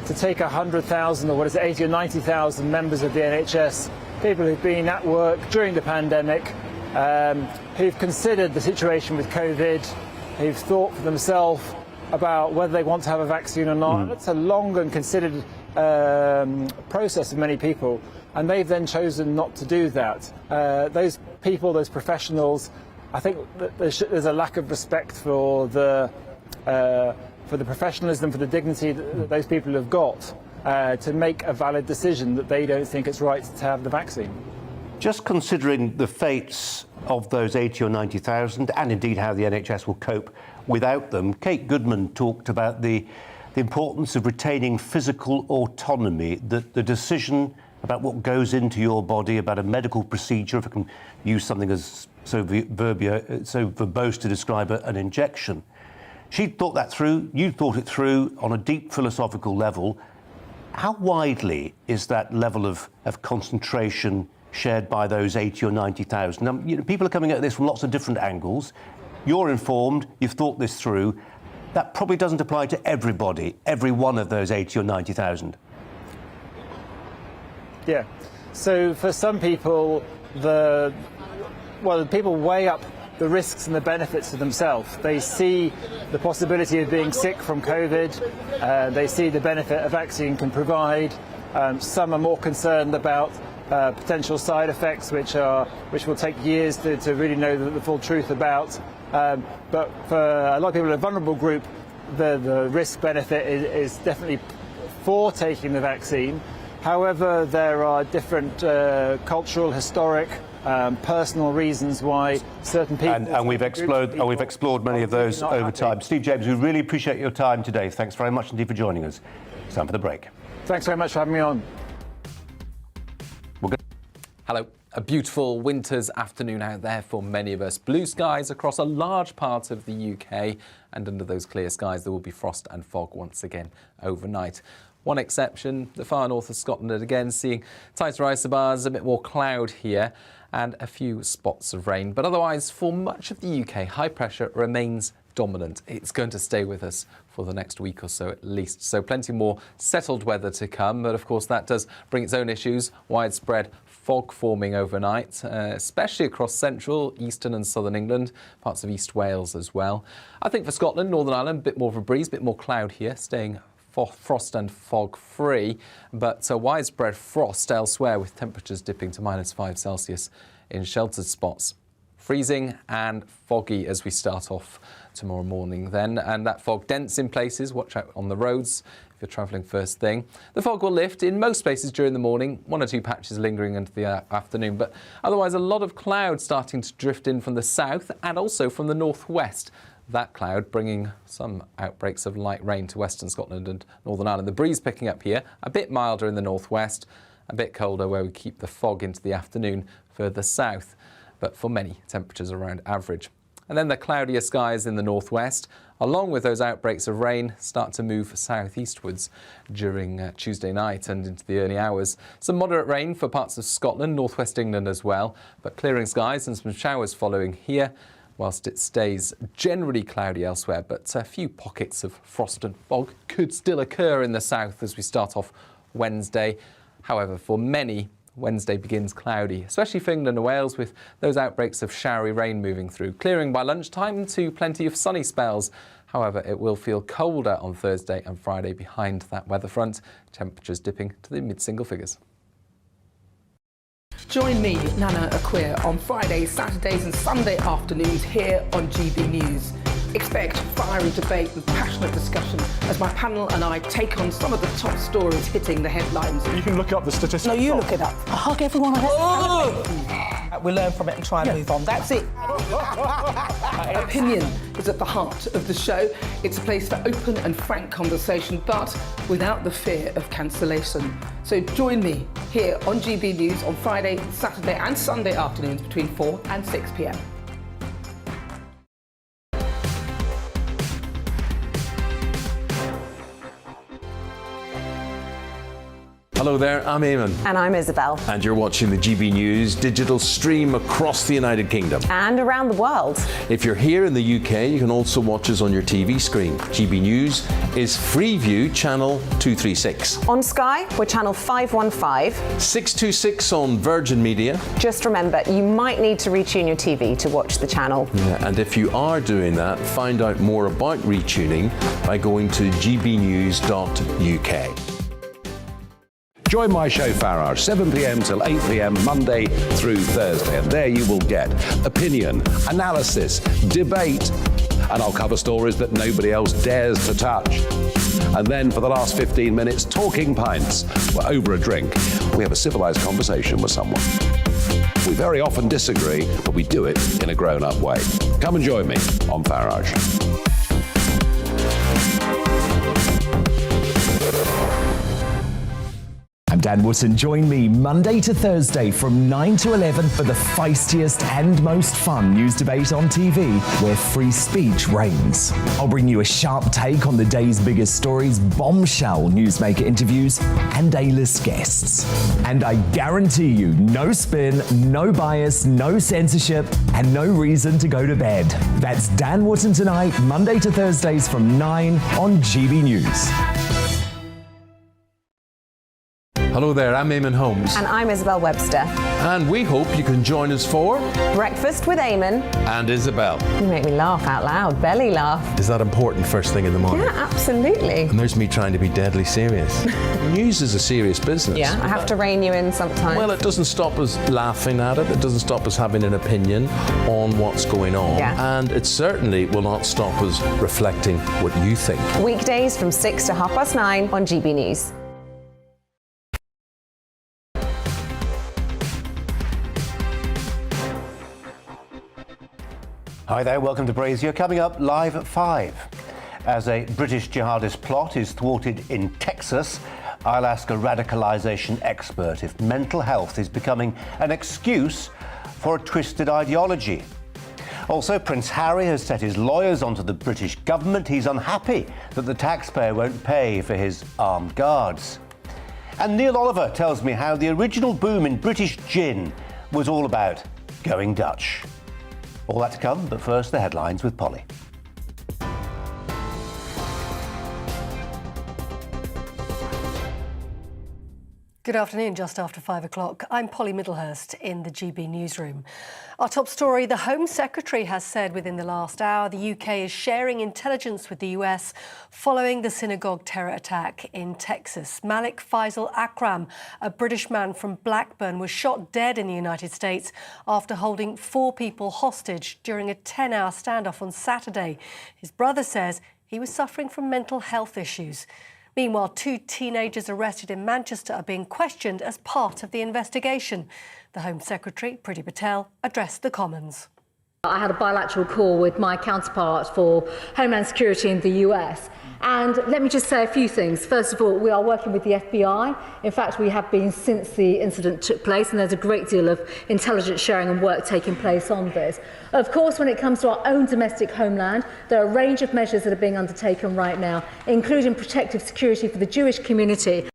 to take 100,000 or 80 or 90,000 members of the NHS, people who've been at work during the pandemic, who've considered the situation with COVID, who've thought for themselves about whether they want to have a vaccine or not. That's a long and considered process of many people, and they've then chosen not to do that. Those people, those professionals, I think that there's a lack of respect for the professionalism, for the dignity that those people have got to make a valid decision that they don't think it's right to have the vaccine. Just considering the fates of those 80 or 90,000, and indeed how the NHS will cope without them, Kate Goodman talked about the importance of retaining physical autonomy, that the decision about what goes into your body, about a medical procedure, if I can use something as so verbose to describe an injection. She thought that through, you thought it through on a deep philosophical level. How widely is that level of concentration shared by those 80 or 90,000? Now, people are coming at this from lots of different angles. You're informed, you've thought this through. That probably doesn't apply to everybody, every one of those 80 or 90,000. Yeah. So for some people, people weigh up the risks and the benefits to themselves. They see the possibility of being sick from COVID. They see the benefit a vaccine can provide. Some are more concerned about potential side effects, which will take years to really know the full truth about. But for a lot of people in a vulnerable group, the risk benefit is definitely for taking the vaccine. However, there are different cultural, historic, personal reasons why certain people... And we've explored many of those over time. Steve James, we really appreciate your time today. Thanks very much indeed for joining us. It's time for the break. Thanks very much for having me on. Hello. A beautiful winter's afternoon out there for many of us. Blue skies across a large part of the UK, and under those clear skies there will be frost and fog once again overnight. One exception, the far north of Scotland, and again seeing tighter isobars, a bit more cloud here and a few spots of rain. But otherwise, for much of the UK, high pressure remains dominant. It's going to stay with us for the next week or so at least. So plenty more settled weather to come. But of course, that does bring its own issues. Widespread fog forming overnight, especially across central, eastern and southern England, parts of East Wales as well. I think for Scotland, Northern Ireland, a bit more of a breeze, a bit more cloud here, staying frost and fog free, but widespread frost elsewhere with temperatures dipping to -5 Celsius in sheltered spots. freezing and foggy as we start off tomorrow morning then. And that fog dense in places. Watch out on the roads if you're travelling first thing. The fog will lift in most places during the morning, 1 or 2 patches lingering into the afternoon, but otherwise a lot of cloud starting to drift in from the south and also from the northwest. That cloud bringing some outbreaks of light rain to western Scotland and Northern Ireland. The breeze picking up here, a bit milder in the northwest, a bit colder where we keep the fog into the afternoon further south, but for many temperatures around average. And then the cloudier skies in the northwest, along with those outbreaks of rain, start to move southeastwards during Tuesday night and into the early hours. Some moderate rain for parts of Scotland, northwest England as well, but clearing skies and some showers following here, whilst it stays generally cloudy elsewhere, but a few pockets of frost and fog could still occur in the south as we start off Wednesday. However, for many, Wednesday begins cloudy, especially for England and Wales, with those outbreaks of showery rain moving through, clearing by lunchtime to plenty of sunny spells. However, it will feel colder on Thursday and Friday behind that weather front, temperatures dipping to the mid-single figures. Join me, Nana Akua, on Fridays, Saturdays and Sunday afternoons here on GB News. Expect fiery debate and passionate discussion as my panel and I take on some of the top stories hitting the headlines. You can look up the statistics. No, you look it up. I hug everyone. We learn from it and try and move on. That's it. Opinion is at the heart of the show. It's a place for open and frank conversation, but without the fear of cancellation. So join me here on GB News on Friday, Saturday and Sunday afternoons between 4 and 6 p.m. Hello there, I'm Eamon. And I'm Isabel. And you're watching the GB News digital stream across the United Kingdom. And around the world. If you're here in the UK, you can also watch us on your TV screen. GB News is Freeview channel 236. On Sky, we're channel 515. 626 on Virgin Media. Just remember, you might need to retune your TV to watch the channel. Yeah, and if you are doing that, find out more about retuning by going to gbnews.uk. Join my show Farage, 7 p.m. till 8 p.m. Monday through Thursday, and there you will get opinion, analysis, debate, and I'll cover stories that nobody else dares to touch. And then for the last 15 minutes, talking pints. We're over a drink. We have a civilised conversation with someone. We very often disagree, but we do it in a grown-up way. Come and join me on Farage. I'm Dan Wootton. Join me Monday to Thursday from 9 to 11 for the feistiest and most fun news debate on TV, where free speech reigns. I'll bring you a sharp take on the day's biggest stories, bombshell newsmaker interviews, and A-list guests. And I guarantee you, no spin, no bias, no censorship, and no reason to go to bed. That's Dan Wootton tonight, Monday to Thursdays from 9 on GB News. Hello there, I'm Eamon Holmes. And I'm Isabel Webster. And we hope you can join us for Breakfast with Eamon and Isabel. You make me laugh out loud, belly laugh. Is that important first thing in the morning? Yeah, absolutely. And there's me trying to be deadly serious. News is a serious business. Yeah, I have to rein you in sometimes. Well, it doesn't stop us laughing at it. It doesn't stop us having an opinion on what's going on. Yeah. And it certainly will not stop us reflecting what you think. Weekdays from 6 to 9:30 on GB News. Hi there, welcome to Brazier. Coming up live at 5. As a British jihadist plot is thwarted in Texas, I'll ask a radicalization expert if mental health is becoming an excuse for a twisted ideology. Also, Prince Harry has set his lawyers onto the British government. He's unhappy that the taxpayer won't pay for his armed guards. And Neil Oliver tells me how the original boom in British gin was all about going Dutch. All that to come, but first the headlines with Polly. Good afternoon, just after 5 o'clock. I'm Polly Middlehurst in the GB newsroom. Our top story, the Home Secretary has said within the last hour the UK is sharing intelligence with the US following the synagogue terror attack in Texas. Malik Faisal Akram, a British man from Blackburn, was shot dead in the United States after holding 4 people hostage during a 10-hour standoff on Saturday. His brother says he was suffering from mental health issues. Meanwhile, 2 teenagers arrested in Manchester are being questioned as part of the investigation. The Home Secretary, Priti Patel, addressed the Commons. I had a bilateral call with my counterpart for Homeland Security in the US. And let me just say a few things. First of all, we are working with the FBI. In fact, we have been since the incident took place, and there's a great deal of intelligence sharing and work taking place on this. Of course, when it comes to our own domestic homeland, there are a range of measures that are being undertaken right now, including protective security for the Jewish community.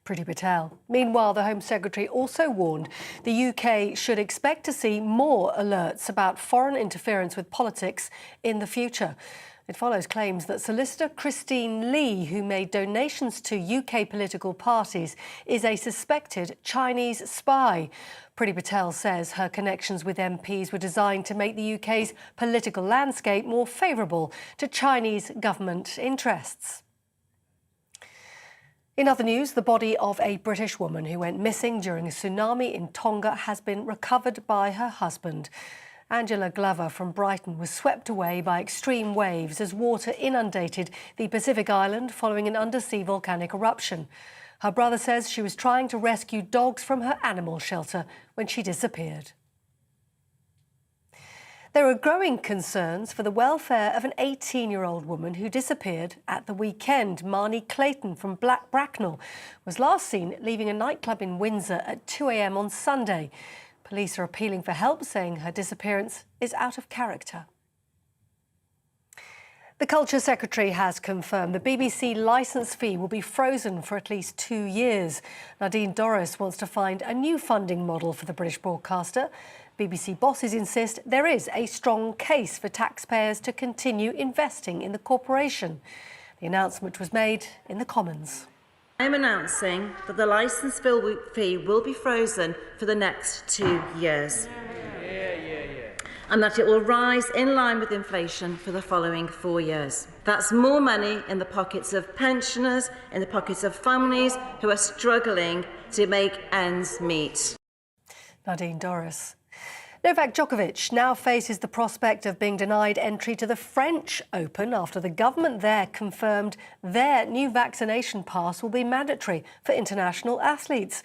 Priti Patel. Meanwhile, the Home Secretary also warned the UK should expect to see more alerts about foreign interference with politics in the future. It follows claims that solicitor Christine Lee, who made donations to UK political parties, is a suspected Chinese spy. Priti Patel says her connections with MPs were designed to make the UK's political landscape more favourable to Chinese government interests. In other news, the body of a British woman who went missing during a tsunami in Tonga has been recovered by her husband. Angela Glover from Brighton was swept away by extreme waves as water inundated the Pacific island following an undersea volcanic eruption. Her brother says she was trying to rescue dogs from her animal shelter when she disappeared. There are growing concerns for the welfare of an 18-year-old woman who disappeared at the weekend. Marnie Clayton from Bracknell was last seen leaving a nightclub in Windsor at 2 a.m. on Sunday. Police are appealing for help, saying her disappearance is out of character. The Culture Secretary has confirmed the BBC licence fee will be frozen for at least 2 years. Nadine Dorries wants to find a new funding model for the British broadcaster. BBC bosses insist there is a strong case for taxpayers to continue investing in the corporation. The announcement was made in the Commons. I am announcing that the licence fee will be frozen for the next 2 years. And that it will rise in line with inflation for the following 4 years. That's more money in the pockets of pensioners, in the pockets of families who are struggling to make ends meet. Nadine Dorries. Novak Djokovic now faces the prospect of being denied entry to the French Open after the government there confirmed their new vaccination pass will be mandatory for international athletes.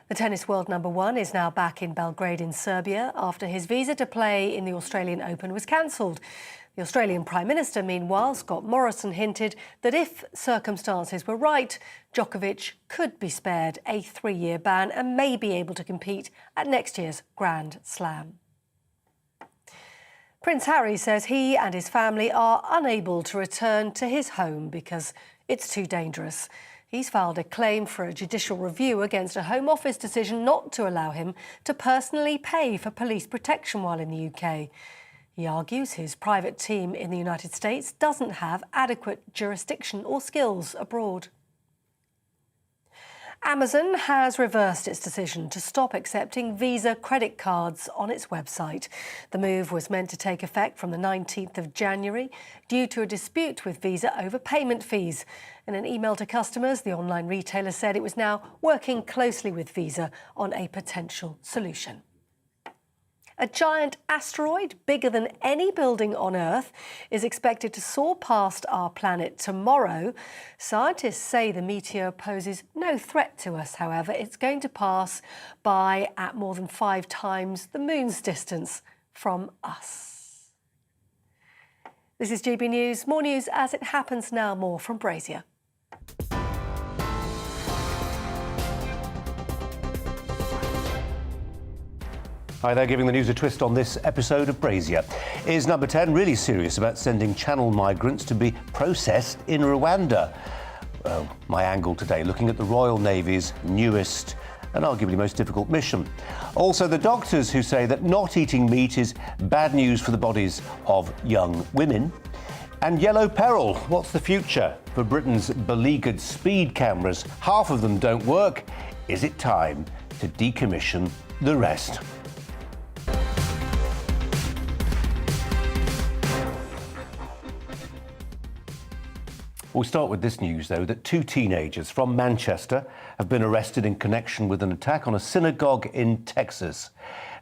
The tennis world number 1 is now back in Belgrade in Serbia after his visa to play in the Australian Open was cancelled. The Australian Prime Minister, meanwhile, Scott Morrison, hinted that if circumstances were right, Djokovic could be spared a 3-year ban and may be able to compete at next year's Grand Slam. Prince Harry says he and his family are unable to return to his home because it's too dangerous. He's filed a claim for a judicial review against a Home Office decision not to allow him to personally pay for police protection while in the UK. He argues his private team in the United States doesn't have adequate jurisdiction or skills abroad. Amazon has reversed its decision to stop accepting Visa credit cards on its website. The move was meant to take effect from the 19th of January due to a dispute with Visa over payment fees. In an email to customers, the online retailer said it was now working closely with Visa on a potential solution. A giant asteroid, bigger than any building on Earth, is expected to soar past our planet tomorrow. Scientists say the meteor poses no threat to us, however. It's going to pass by at more than 5 times the moon's distance from us. This is GB News. More news as it happens now. More from Brazier. Hi there, giving the news a twist on this episode of Brazier. Is Number 10 really serious about sending channel migrants to be processed in Rwanda? Well, my angle today, looking at the Royal Navy's newest and arguably most difficult mission. Also, the doctors who say that not eating meat is bad news for the bodies of young women. And yellow peril, what's the future for Britain's beleaguered speed cameras? Half of them don't work. Is it time to decommission the rest? We'll start with this news, though, that 2 teenagers from Manchester have been arrested in connection with an attack on a synagogue in Texas.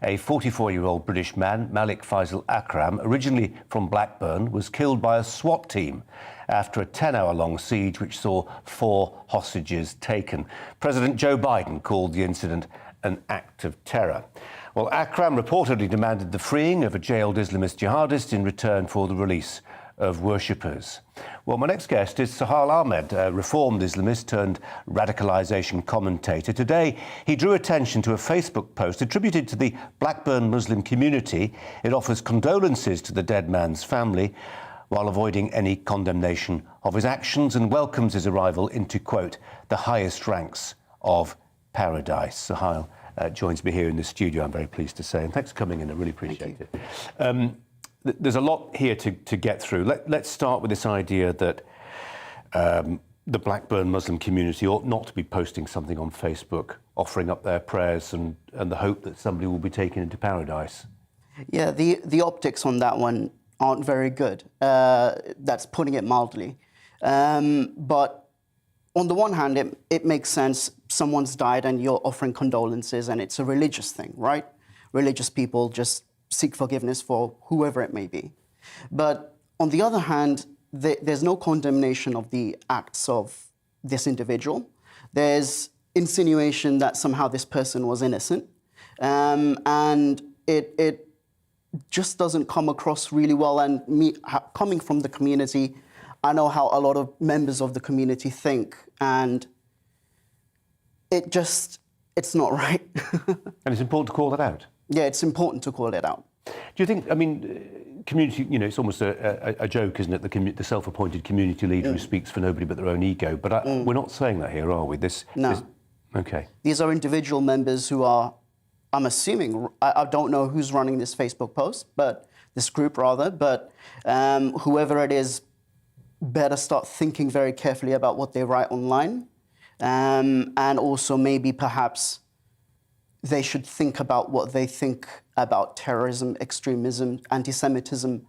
A 44-year-old British man, Malik Faisal Akram, originally from Blackburn, was killed by a SWAT team after a 10-hour-long siege which saw 4 hostages taken. President Joe Biden called the incident an act of terror. Well, Akram reportedly demanded the freeing of a jailed Islamist jihadist in return for the release of worshippers. Well, my next guest is Sahal Ahmed, a reformed Islamist turned radicalization commentator. Today, he drew attention to a Facebook post attributed to the Blackburn Muslim community. It offers condolences to the dead man's family while avoiding any condemnation of his actions and welcomes his arrival into, quote, the highest ranks of paradise. Sahal joins me here in the studio, I'm very pleased to say, and thanks for coming in, I really appreciate it. There's a lot here to get through. Let's start with this idea that the Blackburn Muslim community ought not to be posting something on Facebook, offering up their prayers and the hope that somebody will be taken into paradise. Yeah, the optics on that one aren't very good. That's putting it mildly. But on the one hand, it makes sense. Someone's died and you're offering condolences, and it's a religious thing, right? Religious people just seek forgiveness for whoever it may be. But on the other hand, there's no condemnation of the acts of this individual. There's insinuation that somehow this person was innocent. And it just doesn't come across really well. And me, coming from the community, I know how a lot of members of the community think. And it's not right. And it's important to call that out. Yeah, it's important to call it out. Do you think, I mean, community, you know, it's almost a joke, isn't it? The self-appointed community leader who speaks for nobody but their own ego. But we're not saying that here, are we? No. Okay. These are individual members who are, I'm assuming, I don't know who's running this Facebook post, but this group rather, but whoever it is better start thinking very carefully about what they write online. And also maybe perhaps they should think about what they think about terrorism, extremism, anti-Semitism,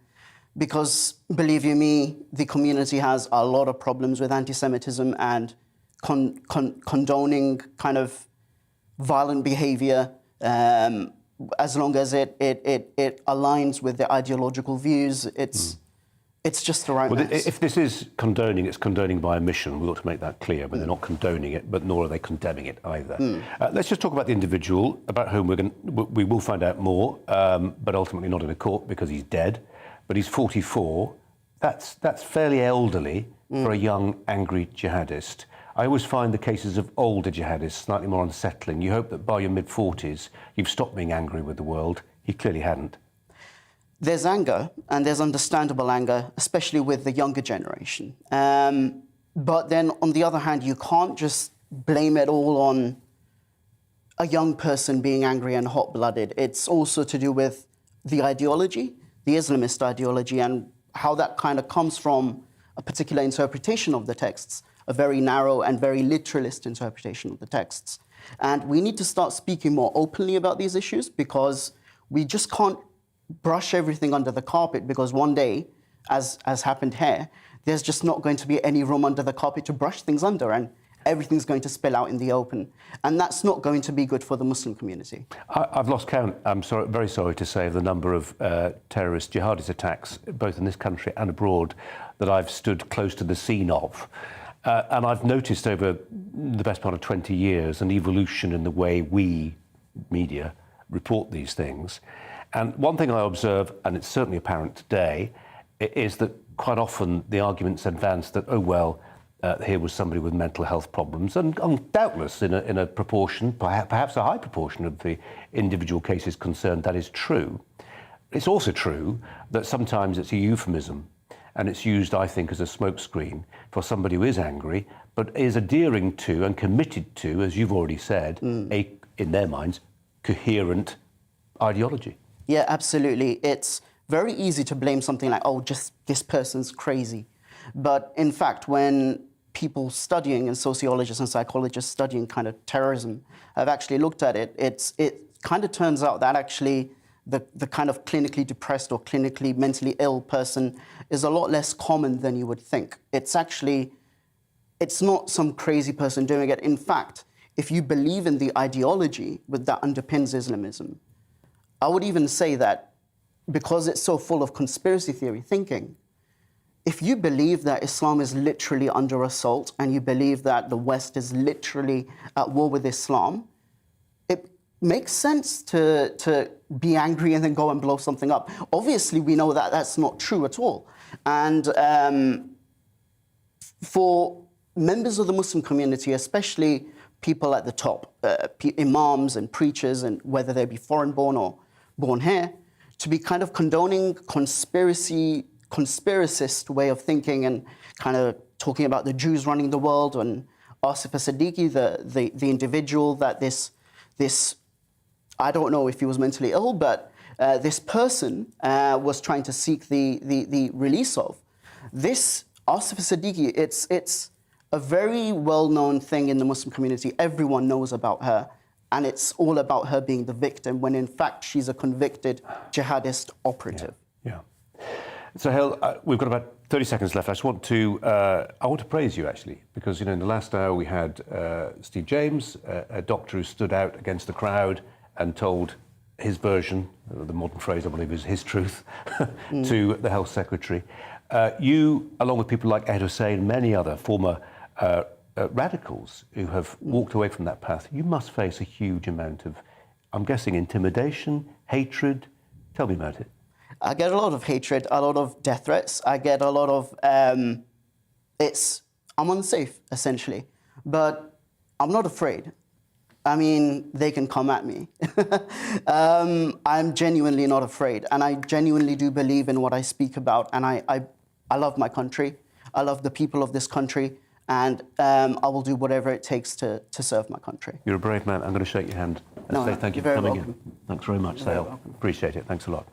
because believe you me, the community has a lot of problems with anti-Semitism and condoning kind of violent behavior as long as it aligns with their ideological views. It's just the right mess. If this is condoning, it's condoning by omission. We ought to make that clear. But they're not condoning it, but nor are they condemning it either. Let's just talk about the individual, about whom we will find out more, but ultimately not in a court because he's dead. But he's 44. That's fairly elderly for a young, angry jihadist. I always find the cases of older jihadists slightly more unsettling. You hope that by your mid-40s, you've stopped being angry with the world. He clearly hadn't. There's anger, and there's understandable anger, especially with the younger generation. But then, on the other hand, you can't just blame it all on a young person being angry and hot-blooded. It's also to do with the ideology, the Islamist ideology, and how that kind of comes from a particular interpretation of the texts, a very narrow and very literalist interpretation of the texts. And we need to start speaking more openly about these issues, because we just can't brush everything under the carpet, because one day, as happened here, there's just not going to be any room under the carpet to brush things under, and everything's going to spill out in the open. And that's not going to be good for the Muslim community. I've lost count, I'm very sorry to say, of the number of terrorist jihadist attacks, both in this country and abroad, that I've stood close to the scene of. And I've noticed over the best part of 20 years an evolution in the way we, media, report these things. And one thing I observe, and it's certainly apparent today, is that quite often the arguments advance that, oh, well, here was somebody with mental health problems, and doubtless in a proportion, perhaps a high proportion of the individual cases concerned, that is true. It's also true that sometimes it's a euphemism, and it's used, I think, as a smokescreen for somebody who is angry, but is adhering to and committed to, as you've already said, in their minds, coherent ideology. Yeah, absolutely. It's very easy to blame something like, oh, just this person's crazy. But in fact, when people studying and sociologists and psychologists studying kind of terrorism have actually looked at it, it kind of turns out that actually the kind of clinically depressed or clinically mentally ill person is a lot less common than you would think. It's not some crazy person doing it. In fact, if you believe in the ideology that underpins Islamism, I would even say that because it's so full of conspiracy theory thinking, if you believe that Islam is literally under assault and you believe that the West is literally at war with Islam, it makes sense to be angry and then go and blow something up. Obviously, we know that that's not true at all. And for members of the Muslim community, especially people at the top, imams and preachers, and whether they be foreign-born or born here, to be kind of condoning conspiracist way of thinking and kind of talking about the Jews running the world, and Asif Siddiqui, the individual that this I don't know if he was mentally ill, but this person was trying to seek the release of. This Asif Siddiqui, it's a very well-known thing in the Muslim community. Everyone knows about her, and it's all about her being the victim, when in fact she's a convicted jihadist operative. Yeah. So, Hel, we've got about 30 seconds left. I want to praise you, actually, because, in the last hour we had Steve James, a doctor who stood out against the crowd and told his version, the modern phrase I believe is his truth, to the Health Secretary. You, along with people like Ed Hussein, many other former radicals who have walked away from that path, you must face a huge amount of, I'm guessing, intimidation, hatred. Tell me about it. I get a lot of hatred, a lot of death threats. I get a lot of, I'm unsafe, essentially. But I'm not afraid. I mean, they can come at me. I'm genuinely not afraid. And I genuinely do believe in what I speak about. And I love my country. I love the people of this country. And I will do whatever it takes to serve my country. You're a brave man. I'm going to shake your hand and say thank you for coming in. Thanks very much, Sahel. Appreciate it. Thanks a lot.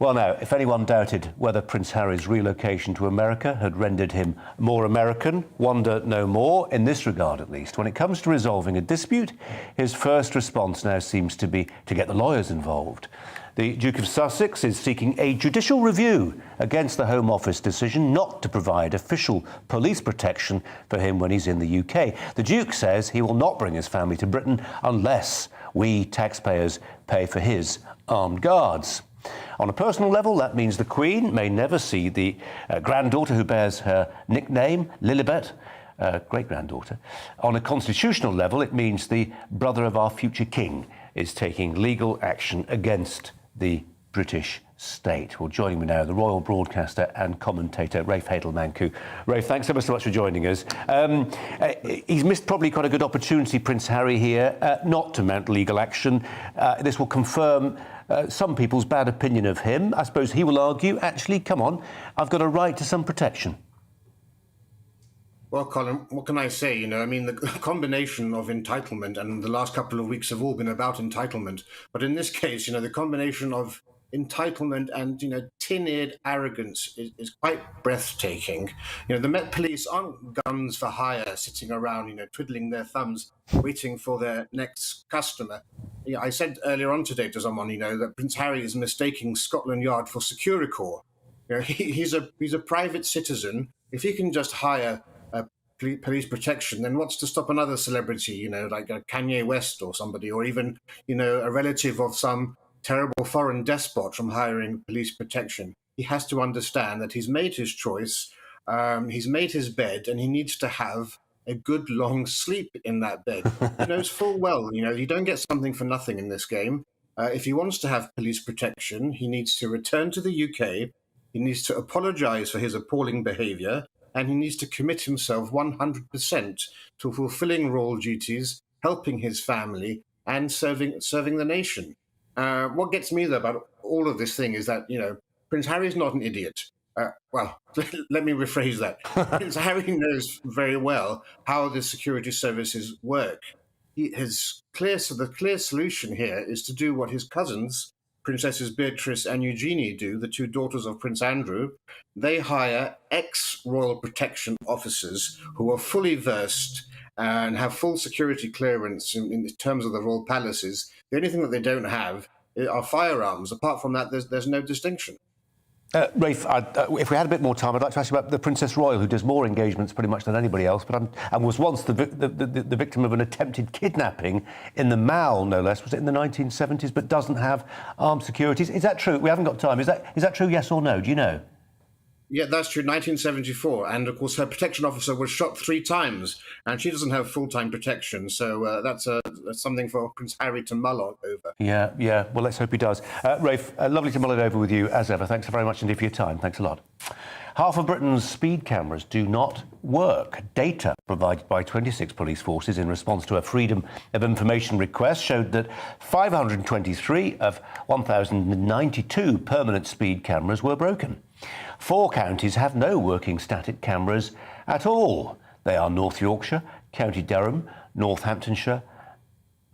Well, now, if anyone doubted whether Prince Harry's relocation to America had rendered him more American, wonder no more, in this regard at least. When it comes to resolving a dispute, his first response now seems to be to get the lawyers involved. The Duke of Sussex is seeking a judicial review against the Home Office decision not to provide official police protection for him when he's in the UK. The Duke says he will not bring his family to Britain unless we taxpayers pay for his armed guards. On a personal level, that means the Queen may never see the granddaughter who bears her nickname, Lilibet, great-granddaughter. On a constitutional level, it means the brother of our future king is taking legal action against the British state. Well, joining me now, the royal broadcaster and commentator, Rafe Hadel-Manku. Rafe, thanks ever so much for joining us. He's missed probably quite a good opportunity, Prince Harry, here, not to mount legal action. This will confirm some people's bad opinion of him. I suppose he will argue, actually, come on, I've got a right to some protection. Well, Colin, what can I say? The combination of entitlement, and the last couple of weeks have all been about entitlement. But in this case, the combination of entitlement and, tin-eared arrogance is quite breathtaking. The Met Police aren't guns for hire sitting around, twiddling their thumbs, waiting for their next customer. I said earlier on today to someone, that Prince Harry is mistaking Scotland Yard for Securicor. He's a private citizen. If he can just hire police protection, then what's to stop another celebrity, like Kanye West or somebody, or even, a relative of some terrible foreign despot from hiring police protection? He has to understand that he's made his choice, he's made his bed, and he needs to have a good long sleep in that bed. He knows full well, you don't get something for nothing in this game. If he wants to have police protection, he needs to return to the UK, he needs to apologise for his appalling behaviour, and he needs to commit himself 100% to fulfilling royal duties, helping his family, and serving the nation. What gets me, though, about all of this thing is that, Prince Harry's not an idiot. Well, let me rephrase that. Prince Harry knows very well how the security services work. The clear solution here is to do what his cousins Princesses Beatrice and Eugenie do, the two daughters of Prince Andrew. They hire ex-royal protection officers who are fully versed and have full security clearance in terms of the royal palaces. The only thing that they don't have are firearms. Apart from that, there's no distinction. Rafe, if we had a bit more time, I'd like to ask you about the Princess Royal, who does more engagements pretty much than anybody else, and was once the victim of an attempted kidnapping in the Mall, no less. Was it in the 1970s? But doesn't have armed securities. Is that true? We haven't got time. Is that true? Yes or no? Do you know? Yeah, that's true. 1974, and of course her protection officer was shot 3 times, and she doesn't have full-time protection. So that's something for Prince Harry to mull over. Yeah. Well, let's hope he does. Rafe, lovely to mull it over with you as ever. Thanks very much indeed for your time. Thanks a lot. Half of Britain's speed cameras do not work. Data provided by 26 police forces in response to a Freedom of Information request showed that 523 of 1,092 permanent speed cameras were broken. 4 counties have no working static cameras at all. They are North Yorkshire, County Durham, Northamptonshire,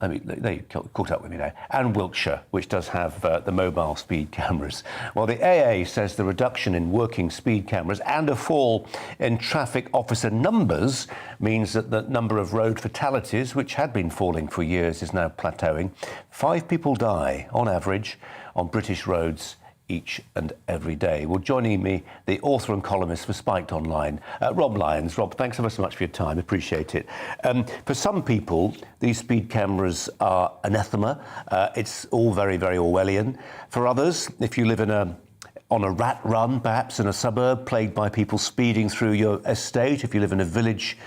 they caught up with me now, and Wiltshire, which does have the mobile speed cameras. Well, the AA says the reduction in working speed cameras and a fall in traffic officer numbers means that the number of road fatalities, which had been falling for years, is now plateauing. 5 people die, on average, on British roads each and every day. Well, joining me, the author and columnist for Spiked Online, Rob Lyons. Rob, thanks ever so much for your time. Appreciate it. For some people, these speed cameras are anathema. It's all very, very Orwellian. For others, if you live on a rat run, perhaps in a suburb plagued by people speeding through your estate, if you live in a village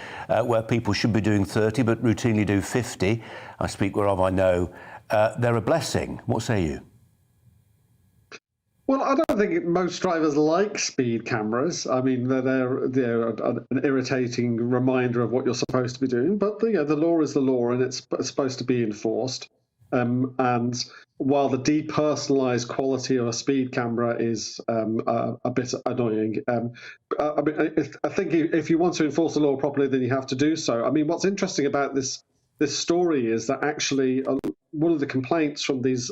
where people should be doing 30 but routinely do 50, I speak whereof I know, they're a blessing. What say you? Well, I don't think most drivers like speed cameras. I mean, they're an irritating reminder of what you're supposed to be doing. But the law is the law, and it's supposed to be enforced. And while the depersonalized quality of a speed camera is a bit annoying, I think if you want to enforce the law properly, then you have to do so. I mean, what's interesting about this story is that actually one of the complaints from these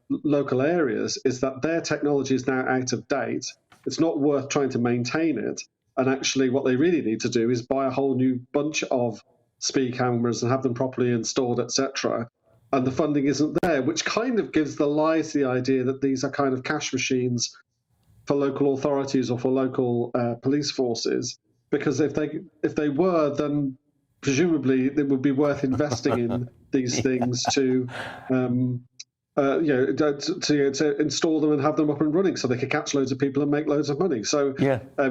local areas is that their technology is now out of date. It's not worth trying to maintain it. And actually what they really need to do is buy a whole new bunch of speed cameras and have them properly installed, etc. And the funding isn't there, which kind of gives the lie to the idea that these are kind of cash machines for local authorities or for local police forces. Because if they were, then presumably it would be worth investing in these things to install them and have them up and running so they could catch loads of people and make loads of money. So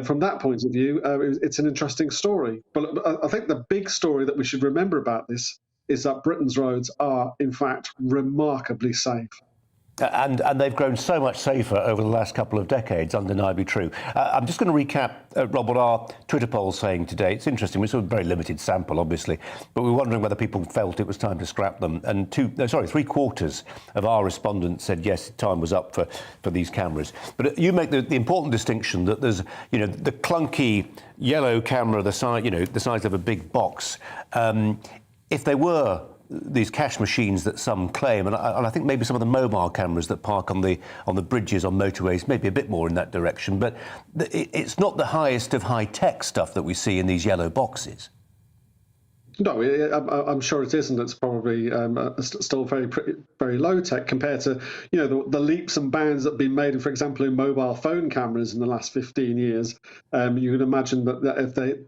from that point of view, it's an interesting story. But I think the big story that we should remember about this is that Britain's roads are, in fact, remarkably safe. And they've grown so much safer over the last couple of decades, undeniably true. I'm just going to recap, Rob, what our Twitter poll's saying today. It's interesting. We saw a very limited sample, obviously, but we were wondering whether people felt it was time to scrap them. And 3/4 of our respondents said yes, time was up for these cameras. But you make the important distinction that there's, the clunky yellow camera, the size of a big box. If they were these cash machines that some claim, and I think maybe some of the mobile cameras that park on the bridges on motorways, maybe a bit more in that direction, but it's not the highest of high-tech stuff that we see in these yellow boxes. No, I'm sure it isn't. It's probably still very low tech compared to the leaps and bounds that have been made, for example, in mobile phone cameras in the last 15 years. You can imagine that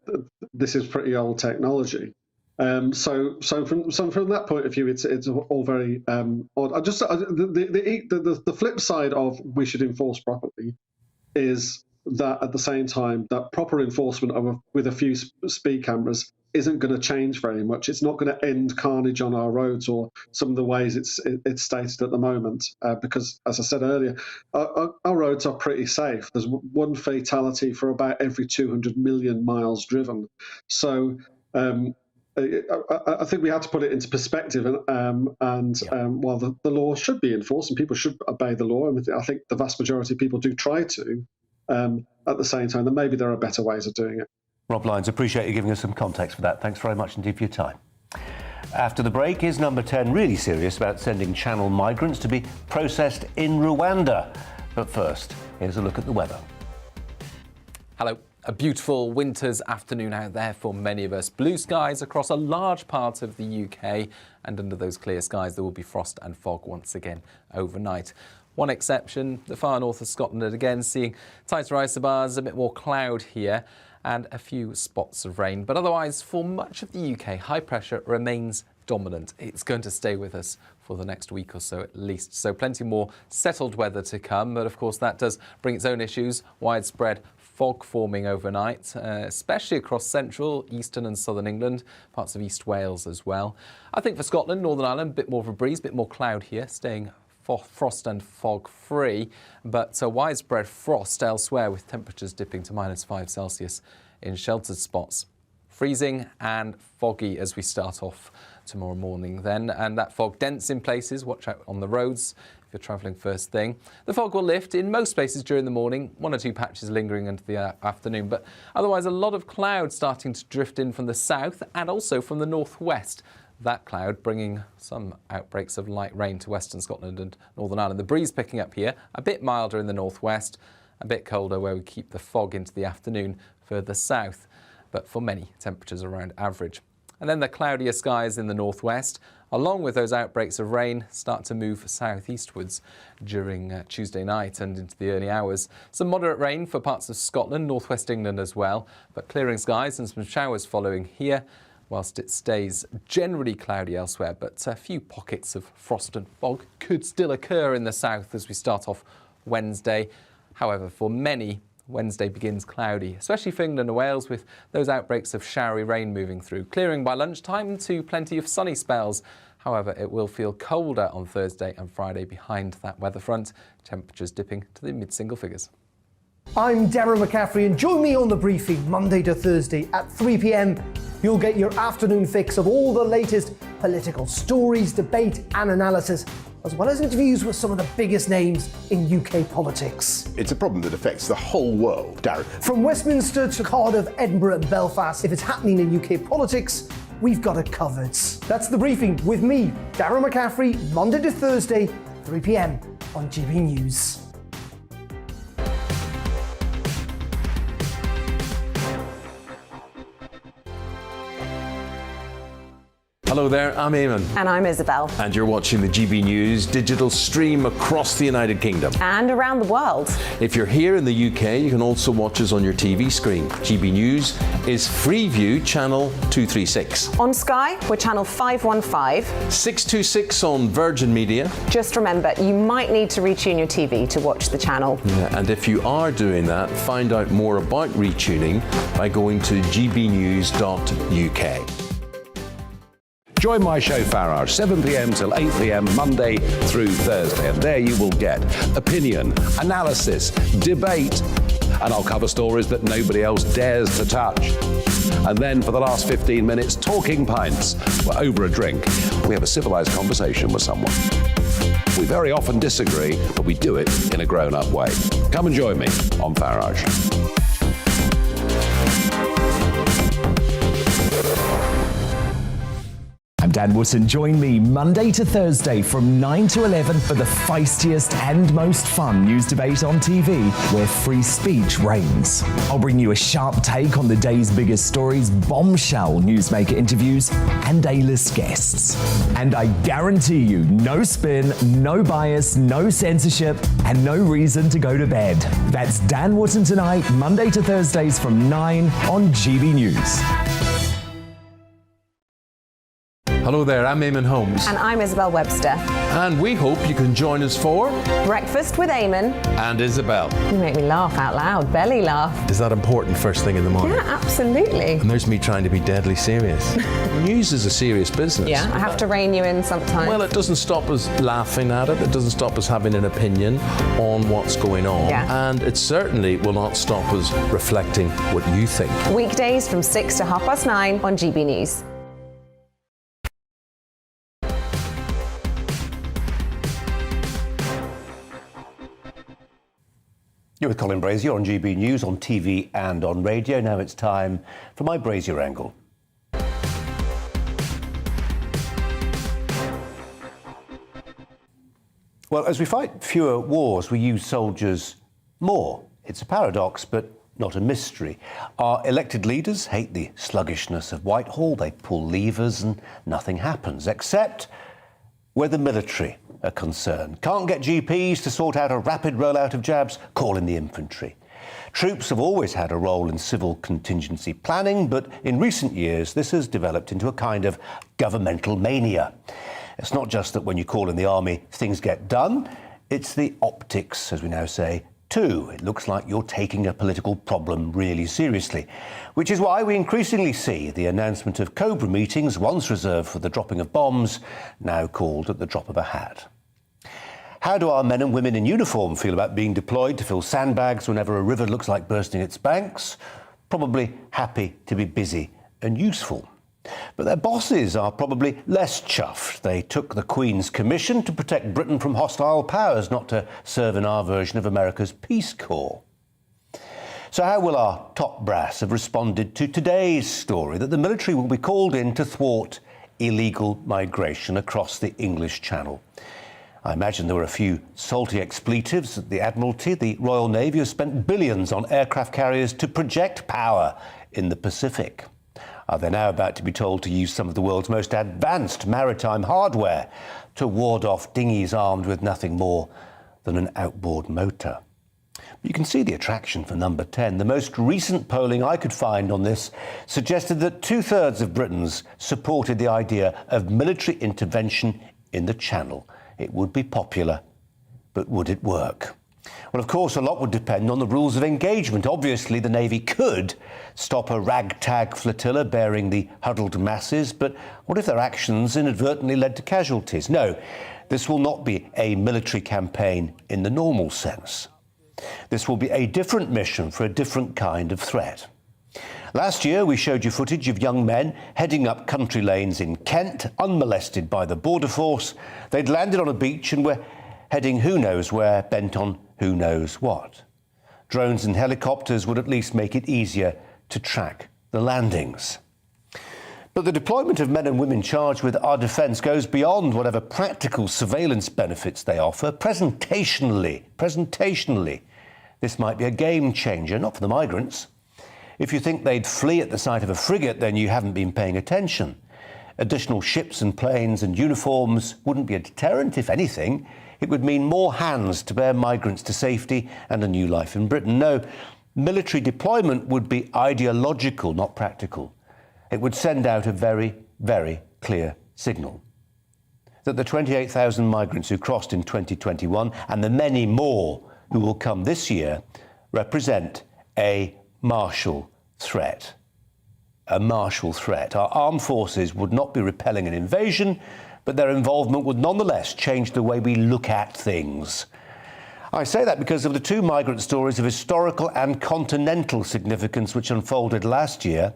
this is pretty old technology. So from that point of view, it's all very odd. The flip side of we should enforce properly is that at the same time that proper enforcement with a few speed cameras isn't going to change very much. It's not going to end carnage on our roads or some of the ways it's stated at the moment, because, as I said earlier, our roads are pretty safe. There's one fatality for about every 200 million miles driven. So I think we have to put it into perspective, while the law should be enforced and people should obey the law, and I think the vast majority of people do try to, at the same time, then maybe there are better ways of doing it. Rob Lyons, appreciate you giving us some context for that. Thanks very much indeed for your time. After the break, is Number 10 really serious about sending channel migrants to be processed in Rwanda? But first, here's a look at the weather. Hello. A beautiful winter's afternoon out there for many of us. Blue skies across a large part of the UK, and under those clear skies there will be frost and fog once again overnight. One exception, the far north of Scotland, and again seeing tighter isobars, a bit more cloud here and a few spots of rain. But otherwise, for much of the UK, high pressure remains dominant. It's going to stay with us for the next week or so at least. So plenty more settled weather to come. But of course, that does bring its own issues. Widespread fog forming overnight, especially across central, eastern and southern England, parts of East Wales as well. I think for Scotland, Northern Ireland, a bit more of a breeze, a bit more cloud here, staying frost and fog free, but widespread frost elsewhere with temperatures dipping to -5 Celsius in sheltered spots. Freezing and foggy as we start off tomorrow morning then, and that fog dense in places. Watch out on the roads if you're travelling first thing. The fog will lift in most places during the morning, one or two patches lingering into the afternoon, but otherwise a lot of cloud starting to drift in from the south and also from the northwest. That cloud bringing some outbreaks of light rain to western Scotland and Northern Ireland. The breeze picking up here, a bit milder in the northwest, a bit colder where we keep the fog into the afternoon further south, but for many temperatures around average. And then the cloudier skies in the northwest, along with those outbreaks of rain, start to move southeastwards during Tuesday night and into the early hours. Some moderate rain for parts of Scotland, northwest England as well, but clearing skies and some showers following here, whilst it stays generally cloudy elsewhere, but a few pockets of frost and fog could still occur in the south as we start off Wednesday. However, for many, Wednesday begins cloudy, especially for England and Wales, with those outbreaks of showery rain moving through, clearing by lunchtime to plenty of sunny spells. However, it will feel colder on Thursday and Friday behind that weather front, temperatures dipping to the mid-single figures. I'm Darren McCaffrey, and join me on The Briefing Monday to Thursday at 3 p.m. You'll get your afternoon fix of all the latest political stories, debate and analysis, as well as interviews with some of the biggest names in UK politics. It's a problem that affects the whole world, Darren. From Westminster to Cardiff, Edinburgh and Belfast, if it's happening in UK politics, we've got it covered. That's The Briefing with me, Darren McCaffrey, Monday to Thursday, 3 p.m. on GB News. Hello there, I'm Eamon. And I'm Isabel. And you're watching the GB News digital stream across the United Kingdom. And around the world. If you're here in the UK, you can also watch us on your TV screen. GB News is Freeview channel 236. On Sky, we're channel 515. 626 on Virgin Media. Just remember, you might need to retune your TV to watch the channel. Yeah, and if you are doing that, find out more about retuning by going to gbnews.uk. Join my show Farage, 7 p.m. till 8 p.m. Monday through Thursday, and there you will get opinion, analysis, debate, and I'll cover stories that nobody else dares to touch. And then for the last 15 minutes, talking pints. We're over a drink. We have a civilised conversation with someone. We very often disagree, but we do it in a grown-up way. Come and join me on Farage. I'm Dan Wootton. Join me Monday to Thursday from 9 to 11 for the feistiest and most fun news debate on TV, where free speech reigns. I'll bring you a sharp take on the day's biggest stories, bombshell newsmaker interviews, and A-list guests. And I guarantee you, no spin, no bias, no censorship, and no reason to go to bed. That's Dan Wootton tonight, Monday to Thursdays from 9 on GB News. Hello there, I'm Eamon Holmes. And I'm Isabel Webster. And we hope you can join us for Breakfast with Eamon and Isabel. You make me laugh out loud, belly laugh. Is that important first thing in the morning? Yeah, absolutely. And there's me trying to be deadly serious. News is a serious business. Yeah, I have to rein you in sometimes. Well, it doesn't stop us laughing at it. It doesn't stop us having an opinion on what's going on. Yeah. And it certainly will not stop us reflecting what you think. Weekdays from 6 to 9:30 on GB News. You're with Colin Brazier on GB News, on TV and on radio. Now it's time for my Brazier angle. Well, as we fight fewer wars, we use soldiers more. It's a paradox, but not a mystery. Our elected leaders hate the sluggishness of Whitehall. They pull levers and nothing happens, except where the military are concerned. Can't get GPs to sort out a rapid rollout of jabs? Call in the infantry. Troops have always had a role in civil contingency planning, but in recent years this has developed into a kind of governmental mania. It's not just that when you call in the army things get done, it's the optics, as we now say, too. It looks like you're taking a political problem really seriously, which is why we increasingly see the announcement of Cobra meetings, once reserved for the dropping of bombs, now called at the drop of a hat. How do our men and women in uniform feel about being deployed to fill sandbags whenever a river looks like bursting its banks? Probably happy to be busy and useful. But their bosses are probably less chuffed. They took the Queen's commission to protect Britain from hostile powers, not to serve in our version of America's Peace Corps. So how will our top brass have responded to today's story that the military will be called in to thwart illegal migration across the English Channel? I imagine there were a few salty expletives at the Admiralty. The Royal Navy has spent billions on aircraft carriers to project power in the Pacific. Are they now about to be told to use some of the world's most advanced maritime hardware to ward off dinghies armed with nothing more than an outboard motor? You can see the attraction for number 10. The most recent polling I could find on this suggested that 2/3 of Britons supported the idea of military intervention in the Channel. It would be popular, but would it work? Well, of course, a lot would depend on the rules of engagement. Obviously, the Navy could stop a ragtag flotilla bearing the huddled masses, but what if their actions inadvertently led to casualties? No, this will not be a military campaign in the normal sense. This will be a different mission for a different kind of threat. Last year, we showed you footage of young men heading up country lanes in Kent, unmolested by the border force. They'd landed on a beach and were heading who knows where, bent on who knows what. Drones and helicopters would at least make it easier to track the landings. But the deployment of men and women charged with our defence goes beyond whatever practical surveillance benefits they offer. Presentationally, this might be a game changer, not for the migrants. If you think they'd flee at the sight of a frigate, then you haven't been paying attention. Additional ships and planes and uniforms wouldn't be a deterrent. If anything, it would mean more hands to bear migrants to safety and a new life in Britain. No, military deployment would be ideological, not practical. It would send out a very, very clear signal that the 28,000 migrants who crossed in 2021 and the many more who will come this year represent a martial threat. A martial threat. Our armed forces would not be repelling an invasion, but their involvement would nonetheless change the way we look at things. I say that because of the two migrant stories of historical and continental significance which unfolded last year.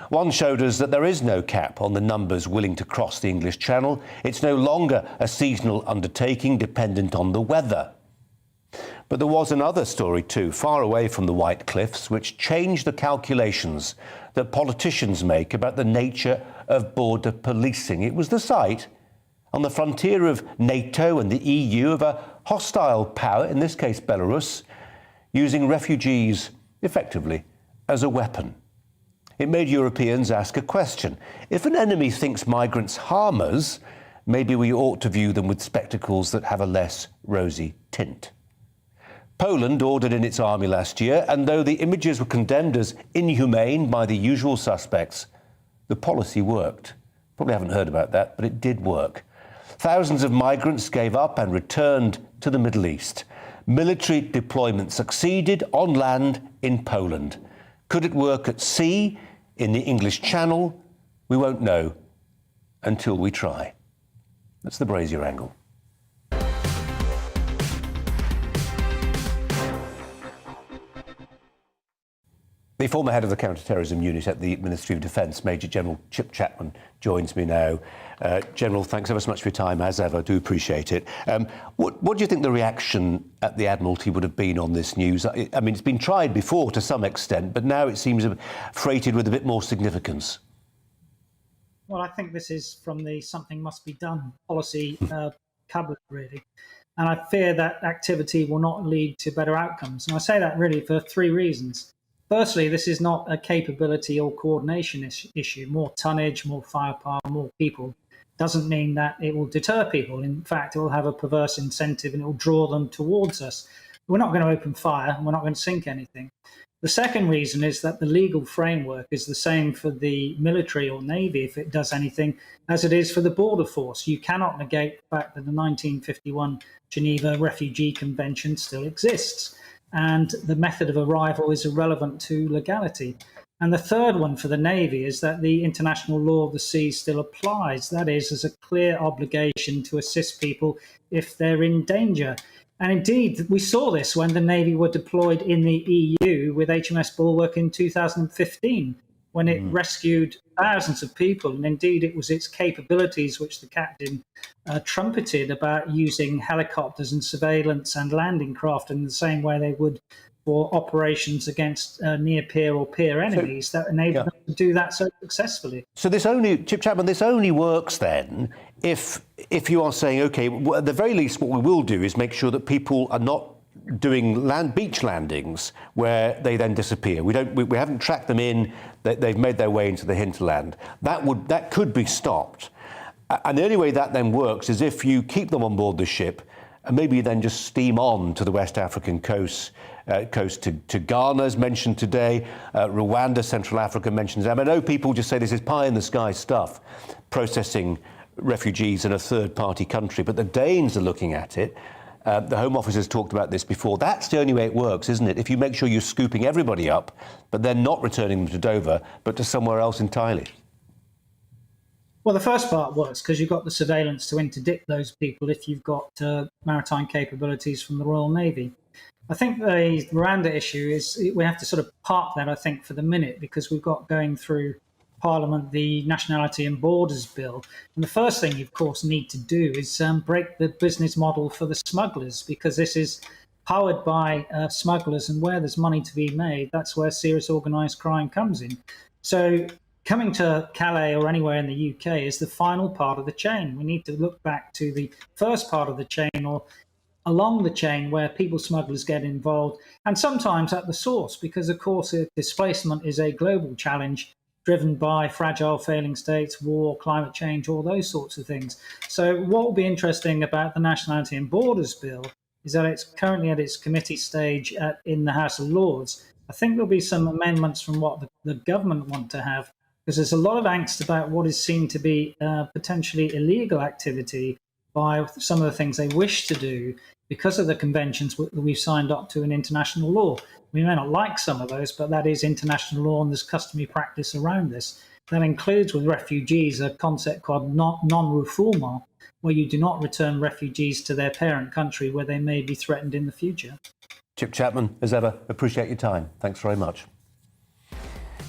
One showed us that there is no cap on the numbers willing to cross the English Channel. It's no longer a seasonal undertaking dependent on the weather. But there was another story too, far away from the White Cliffs, which changed the calculations that politicians make about the nature of border policing. It was the site on the frontier of NATO and the EU of a hostile power, in this case Belarus, using refugees effectively as a weapon. It made Europeans ask a question. If an enemy thinks migrants harm us, maybe we ought to view them with spectacles that have a less rosy tint. Poland ordered in its army last year, and though the images were condemned as inhumane by the usual suspects, the policy worked. Probably haven't heard about that, but it did work. Thousands of migrants gave up and returned to the Middle East. Military deployment succeeded on land in Poland. Could it work at sea, in the English Channel? We won't know until we try. That's the Brazier angle. The former head of the counter-terrorism unit at the Ministry of Defence, Major General Chip Chapman, joins me now. General, thanks ever so much for your time, as ever. I do appreciate it. What do you think the reaction at the Admiralty would have been on this news? I mean, it's been tried before to some extent, but now it seems freighted with a bit more significance. Well, I think this is from the something must be done policy cupboard, really. And I fear that activity will not lead to better outcomes. And I say that really for three reasons. Firstly, this is not a capability or coordination issue. More tonnage, more firepower, more people doesn't mean that it will deter people. In fact, it will have a perverse incentive and it will draw them towards us. We're not going to open fire and we're not going to sink anything. The second reason is that the legal framework is the same for the military or navy, if it does anything, as it is for the border force. You cannot negate the fact that the 1951 Geneva Refugee Convention still exists, and the method of arrival is irrelevant to legality. And the third one for the navy is that the international law of the sea still applies. That is, as a clear obligation to assist people if they're in danger. And indeed, we saw this when the Navy were deployed in the EU with HMS Bulwark in 2015, when it rescued thousands of people. And indeed, it was its capabilities which the captain trumpeted about using helicopters and surveillance and landing craft in the same way they would for operations against near-peer or peer enemies that enabled them to do that so successfully. So this only, Chip Chapman, this only works then if you are saying, OK, well, at the very least what we will do is make sure that people are not doing beach landings where they then disappear. We haven't tracked them in, they've made their way into the hinterland. That could be stopped. And the only way that then works is if you keep them on board the ship and maybe then just steam on to the West African coast to Ghana, as mentioned today, Rwanda, Central Africa mentions them. I know people just say this is pie-in-the-sky stuff, processing refugees in a third-party country, but the Danes are looking at it. The Home Office has talked about this before. That's the only way it works, isn't it? If you make sure you're scooping everybody up, but then not returning them to Dover, but to somewhere else entirely. Well, the first part works because you've got the surveillance to interdict those people if you've got maritime capabilities from the Royal Navy. I think the Rwanda issue is we have to sort of park that, I think, for the minute, because we've got going through Parliament the Nationality and Borders Bill. And the first thing you, of course, need to do is break the business model for the smugglers, because this is powered by smugglers, and where there's money to be made, that's where serious organised crime comes in. So coming to Calais or anywhere in the UK is the final part of the chain. We need to look back to the first part of the chain, or along the chain, where people smugglers get involved, and sometimes at the source, because, of course, displacement is a global challenge driven by fragile, failing states, war, climate change, all those sorts of things. So what will be interesting about the Nationality and Borders Bill is that it's currently at its committee stage in the House of Lords. I think there'll be some amendments from what the government want to have, because there's a lot of angst about what is seen to be potentially illegal activity by some of the things they wish to do because of the conventions that we've signed up to in international law. We may not like some of those, but that is international law, and there's customary practice around this. That includes with refugees a concept called non-refoulement, where you do not return refugees to their parent country where they may be threatened in the future. Chip Chapman, as ever, appreciate your time. Thanks very much.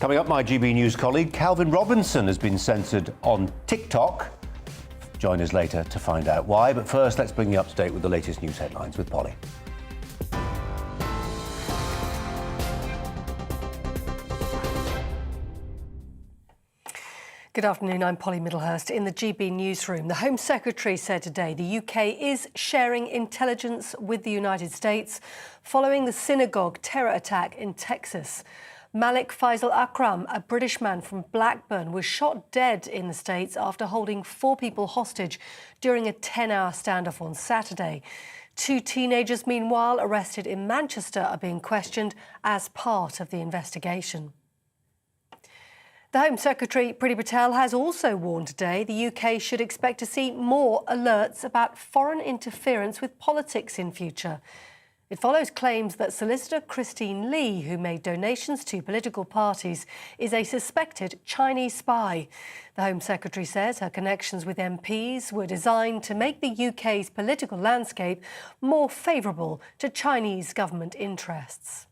Coming up, my GB News colleague Calvin Robinson has been censored on TikTok. Join us later to find out why. But first, let's bring you up to date with the latest news headlines with Polly. Good afternoon, I'm Polly Middlehurst in the GB newsroom. The Home Secretary said today the UK is sharing intelligence with the United States following the synagogue terror attack in Texas. Malik Faisal Akram, a British man from Blackburn, was shot dead in the States after holding 4 people hostage during a 10-hour standoff on Saturday. 2 teenagers, meanwhile, arrested in Manchester, are being questioned as part of the investigation. The Home Secretary, Priti Patel, has also warned today the UK should expect to see more alerts about foreign interference with politics in future. It follows claims that solicitor Christine Lee, who made donations to political parties, is a suspected Chinese spy. The Home Secretary says her connections with MPs were designed to make the UK's political landscape more favourable to Chinese government interests.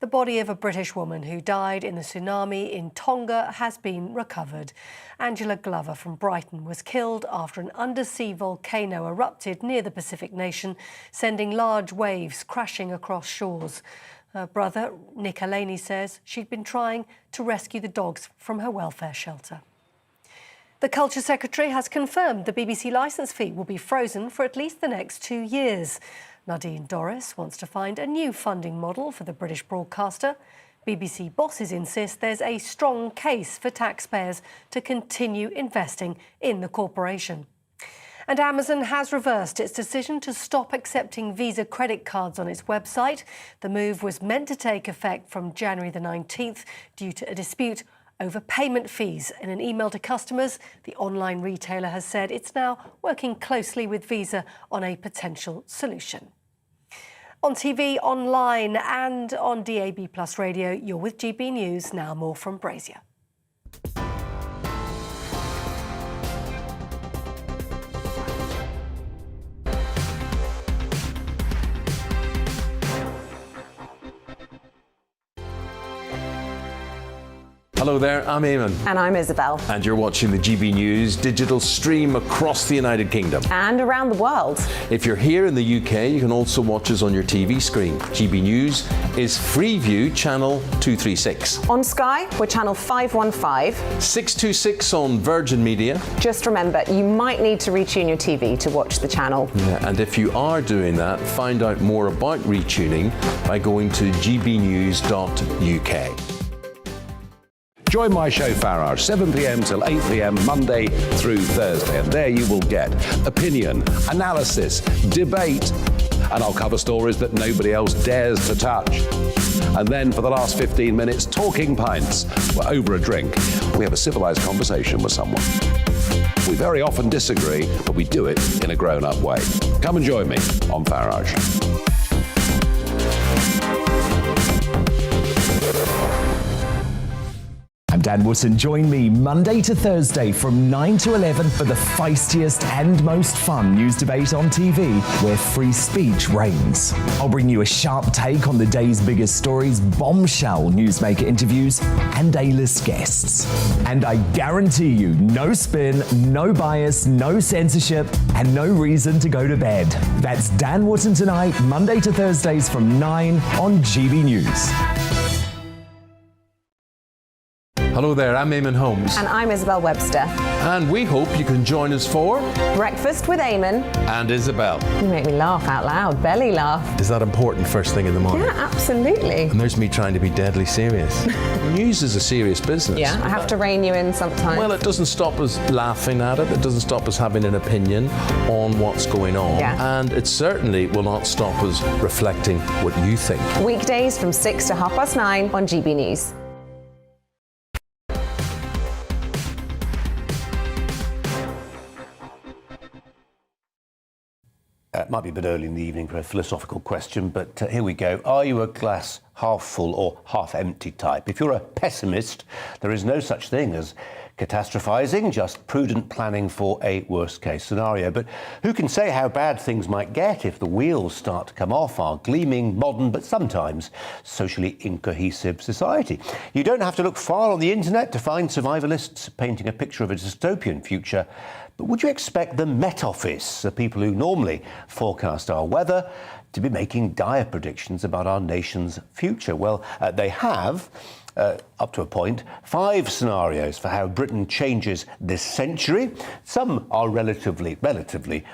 The body of a British woman who died in the tsunami in Tonga has been recovered. Angela Glover from Brighton was killed after an undersea volcano erupted near the Pacific nation, sending large waves crashing across shores. Her brother, Nick Alaney, says she'd been trying to rescue the dogs from her welfare shelter. The Culture Secretary has confirmed the BBC licence fee will be frozen for at least the next 2 years. Nadine Dorris wants to find a new funding model for the British broadcaster. BBC bosses insist there's a strong case for taxpayers to continue investing in the corporation. And Amazon has reversed its decision to stop accepting Visa credit cards on its website. The move was meant to take effect from January the 19th due to a dispute over payment fees. In an email to customers, the online retailer has said it's now working closely with Visa on a potential solution. On TV, online and on DAB+ radio, you're with GB News. Now more from Brazier. Hello there, I'm Eamon. And I'm Isabel. And you're watching the GB News digital stream across the United Kingdom. And around the world. If you're here in the UK, you can also watch us on your TV screen. GB News is Freeview channel 236. On Sky, we're channel 515. 626 on Virgin Media. Just remember, you might need to retune your TV to watch the channel. Yeah, and if you are doing that, find out more about retuning by going to gbnews.uk. Join my show Farage, 7 p.m. till 8 p.m. Monday through Thursday, and there you will get opinion, analysis, debate, and I'll cover stories that nobody else dares to touch. And then for the last 15 minutes, talking pints. We're over a drink. We have a civilized conversation with someone. We very often disagree, but we do it in a grown-up way. Come and join me on Farage. I'm Dan Wootton. Join me Monday to Thursday from 9 to 11 for the feistiest and most fun news debate on TV, where free speech reigns. I'll bring you a sharp take on the day's biggest stories, bombshell newsmaker interviews, and A-list guests. And I guarantee you, no spin, no bias, no censorship, and no reason to go to bed. That's Dan Wootton tonight, Monday to Thursdays from 9 on GB News. Hello there, I'm Eamon Holmes. And I'm Isabel Webster. And we hope you can join us for Breakfast with Eamon and Isabel. You make me laugh out loud, belly laugh. Is that important first thing in the morning? Yeah, absolutely. And there's me trying to be deadly serious. News is a serious business. Yeah, I have to rein you in sometimes. Well, it doesn't stop us laughing at it. It doesn't stop us having an opinion on what's going on. Yeah. And it certainly will not stop us reflecting what you think. Weekdays from 6 to 9:30 on GB News. It might be a bit early in the evening for a philosophical question, but here we go. Are you a glass half full or half empty type? If you're a pessimist, there is no such thing as catastrophizing, just prudent planning for a worst case scenario. But who can say how bad things might get if the wheels start to come off our gleaming, modern, but sometimes socially incohesive society? You don't have to look far on the internet to find survivalists painting a picture of a dystopian future. But would you expect the Met Office, the people who normally forecast our weather, to be making dire predictions about our nation's future? Well, they have, up to a point, 5 scenarios for how Britain changes this century. Some are relatively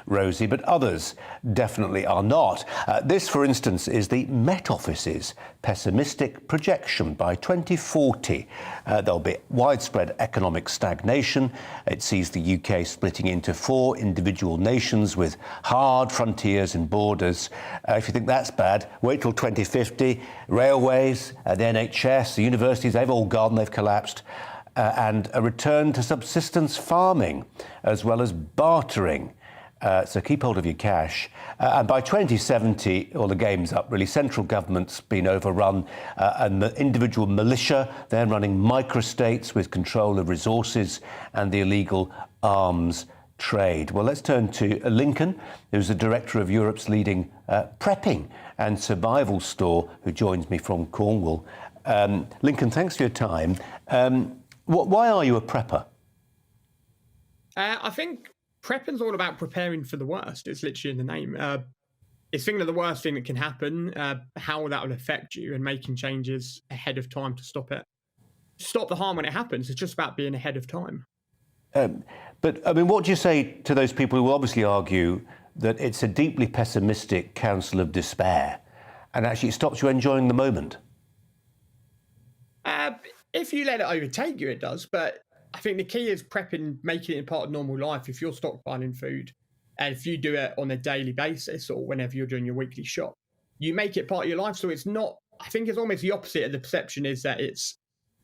rosy, but others definitely are not. This, for instance, is the Met Office's pessimistic projection. By 2040, there'll be widespread economic stagnation. It sees the UK splitting into 4 individual nations with hard frontiers and borders. If you think that's bad, wait till 2050. Railways, the NHS, the universities, they've all gone, they've collapsed. And a return to subsistence farming, as well as bartering. So keep hold of your cash. And by 2070, the game's up, really. Central government's been overrun, and the individual militia, they're running microstates with control of resources and the illegal arms trade. Well, let's turn to Lincoln, who's the director of Europe's leading prepping and survival store, who joins me from Cornwall. Lincoln, thanks for your time. Why are you a prepper? I think prepping's all about preparing for the worst. It's literally in the name. It's thinking of the worst thing that can happen, how that will affect you, and making changes ahead of time to stop it. Stop the harm when it happens. It's just about being ahead of time. But I mean, what do you say to those people who obviously argue that it's a deeply pessimistic counsel of despair, and actually it stops you enjoying the moment? If you let it overtake you, it does. But I think the key is prepping, making it a part of normal life. If you're stockpiling food, and if you do it on a daily basis or whenever you're doing your weekly shop, you make it part of your life. So it's not, I think it's almost the opposite of the perception is that it's,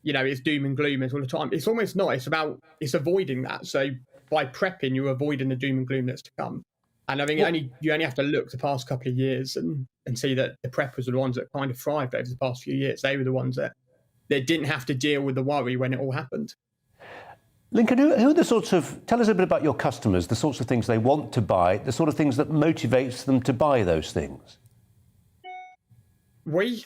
it's doom and gloom all the time. It's almost not. It's avoiding that. So by prepping, you're avoiding the doom and gloom that's to come. And I think you only have to look the past couple of years and see that the preppers are the ones that kind of thrived over the past few years. They were the ones that didn't have to deal with the worry when it all happened. Lincoln, who are the sorts of, tell us a bit about your customers, the sorts of things they want to buy, the sort of things that motivates them to buy those things. We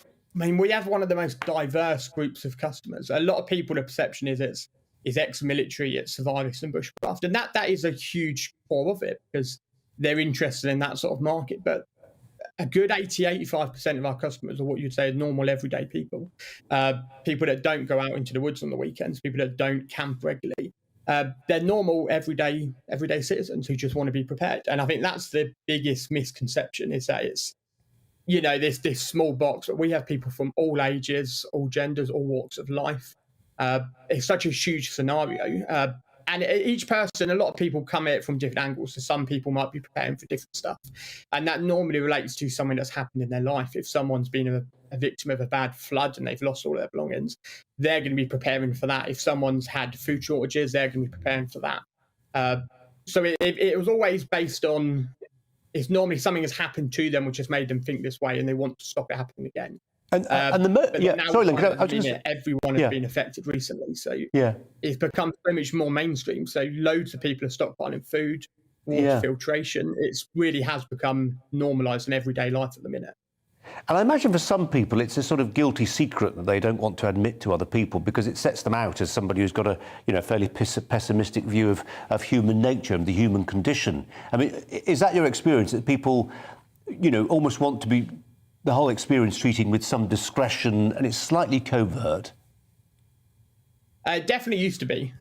have one of the most diverse groups of customers. A lot of people, the perception is it's ex-military, it's survivalists and bushcraft, and that is a huge core of it because they're interested in that sort of market. But a good 80-85% of our customers are what you'd say are normal, everyday people. People that don't go out into the woods on the weekends, people that don't camp regularly. They're normal, everyday citizens who just want to be prepared. And I think that's the biggest misconception is that it's, this small box, but we have people from all ages, all genders, all walks of life. It's such a huge scenario. And each person, a lot of people come at it from different angles. So some people might be preparing for different stuff. And that normally relates to something that's happened in their life. If someone's been a victim of a bad flood and they've lost all their belongings, they're going to be preparing for that. If someone's had food shortages, they're going to be preparing for that. So it was always based on, it's normally something has happened to them which has made them think this way and they want to stop it happening again. Sorry, Lincoln. Everyone has been affected recently, so it's become so much more mainstream. So loads of people are stockpiling food, water filtration. It really has become normalised in everyday life at the minute. And I imagine for some people it's a sort of guilty secret that they don't want to admit to other people because it sets them out as somebody who's got a fairly pessimistic view of human nature and the human condition. I mean, is that your experience that people, almost want to be the whole experience treating with some discretion and it's slightly covert? It definitely used to be.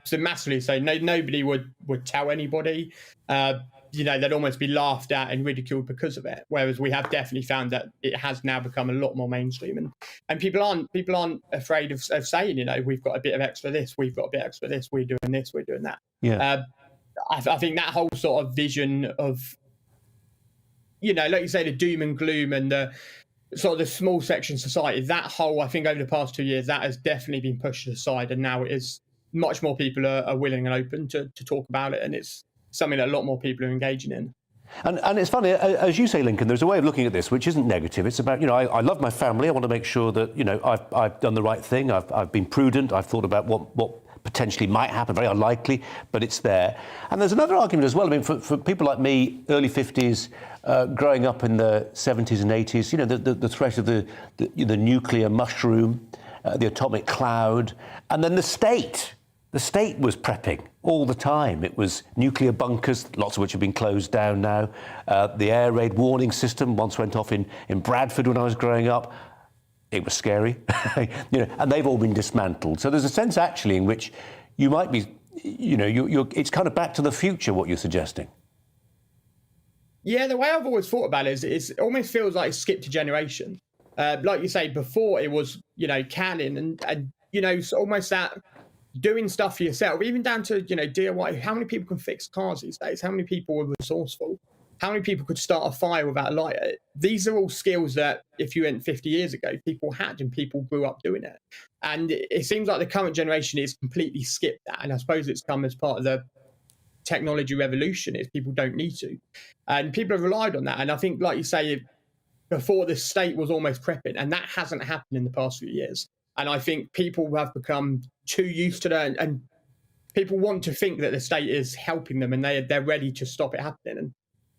So massively so. Nobody would tell anybody. They'd almost be laughed at and ridiculed because of it. Whereas we have definitely found that it has now become a lot more mainstream. And people aren't afraid of saying, we've got a bit of extra this, we've got a bit extra this, we're doing this, we're doing that. Yeah. I think that whole sort of vision of, like you say, the doom and gloom and the sort of the small section of society, that whole, I think over the past 2 years, that has definitely been pushed aside. And now it is much more people are willing and open to talk about it. And it's something that a lot more people are engaging in. And it's funny, as you say, Lincoln, there's a way of looking at this which isn't negative. It's about, I love my family. I want to make sure that, I've done the right thing. I've been prudent. I've thought about what potentially might happen, very unlikely, but it's there. And there's another argument as well. I mean, for people like me, early 50s, growing up in the 70s and 80s, the threat of the nuclear mushroom, the atomic cloud, and then the state. The state was prepping all the time. It was nuclear bunkers, lots of which have been closed down now. The air raid warning system once went off in Bradford when I was growing up. It was scary, and they've all been dismantled. So there's a sense actually in which you might be, it's kind of back to the future, what you're suggesting. Yeah, the way I've always thought about it is it almost feels like it's skipped a generation. Like you say, before it was, canning and it's almost that doing stuff for yourself, even down to, DIY. How many people can fix cars these days? How many people are resourceful? How many people could start a fire without a lighter? These are all skills that if you went 50 years ago, people had and people grew up doing it. And it seems like the current generation is completely skipped that. And I suppose it's come as part of the technology revolution is people don't need to. And people have relied on that. And I think, like you say, before the state was almost prepping, and that hasn't happened in the past few years. And I think people have become too used to that, and people want to think that the state is helping them and they're ready to stop it happening. And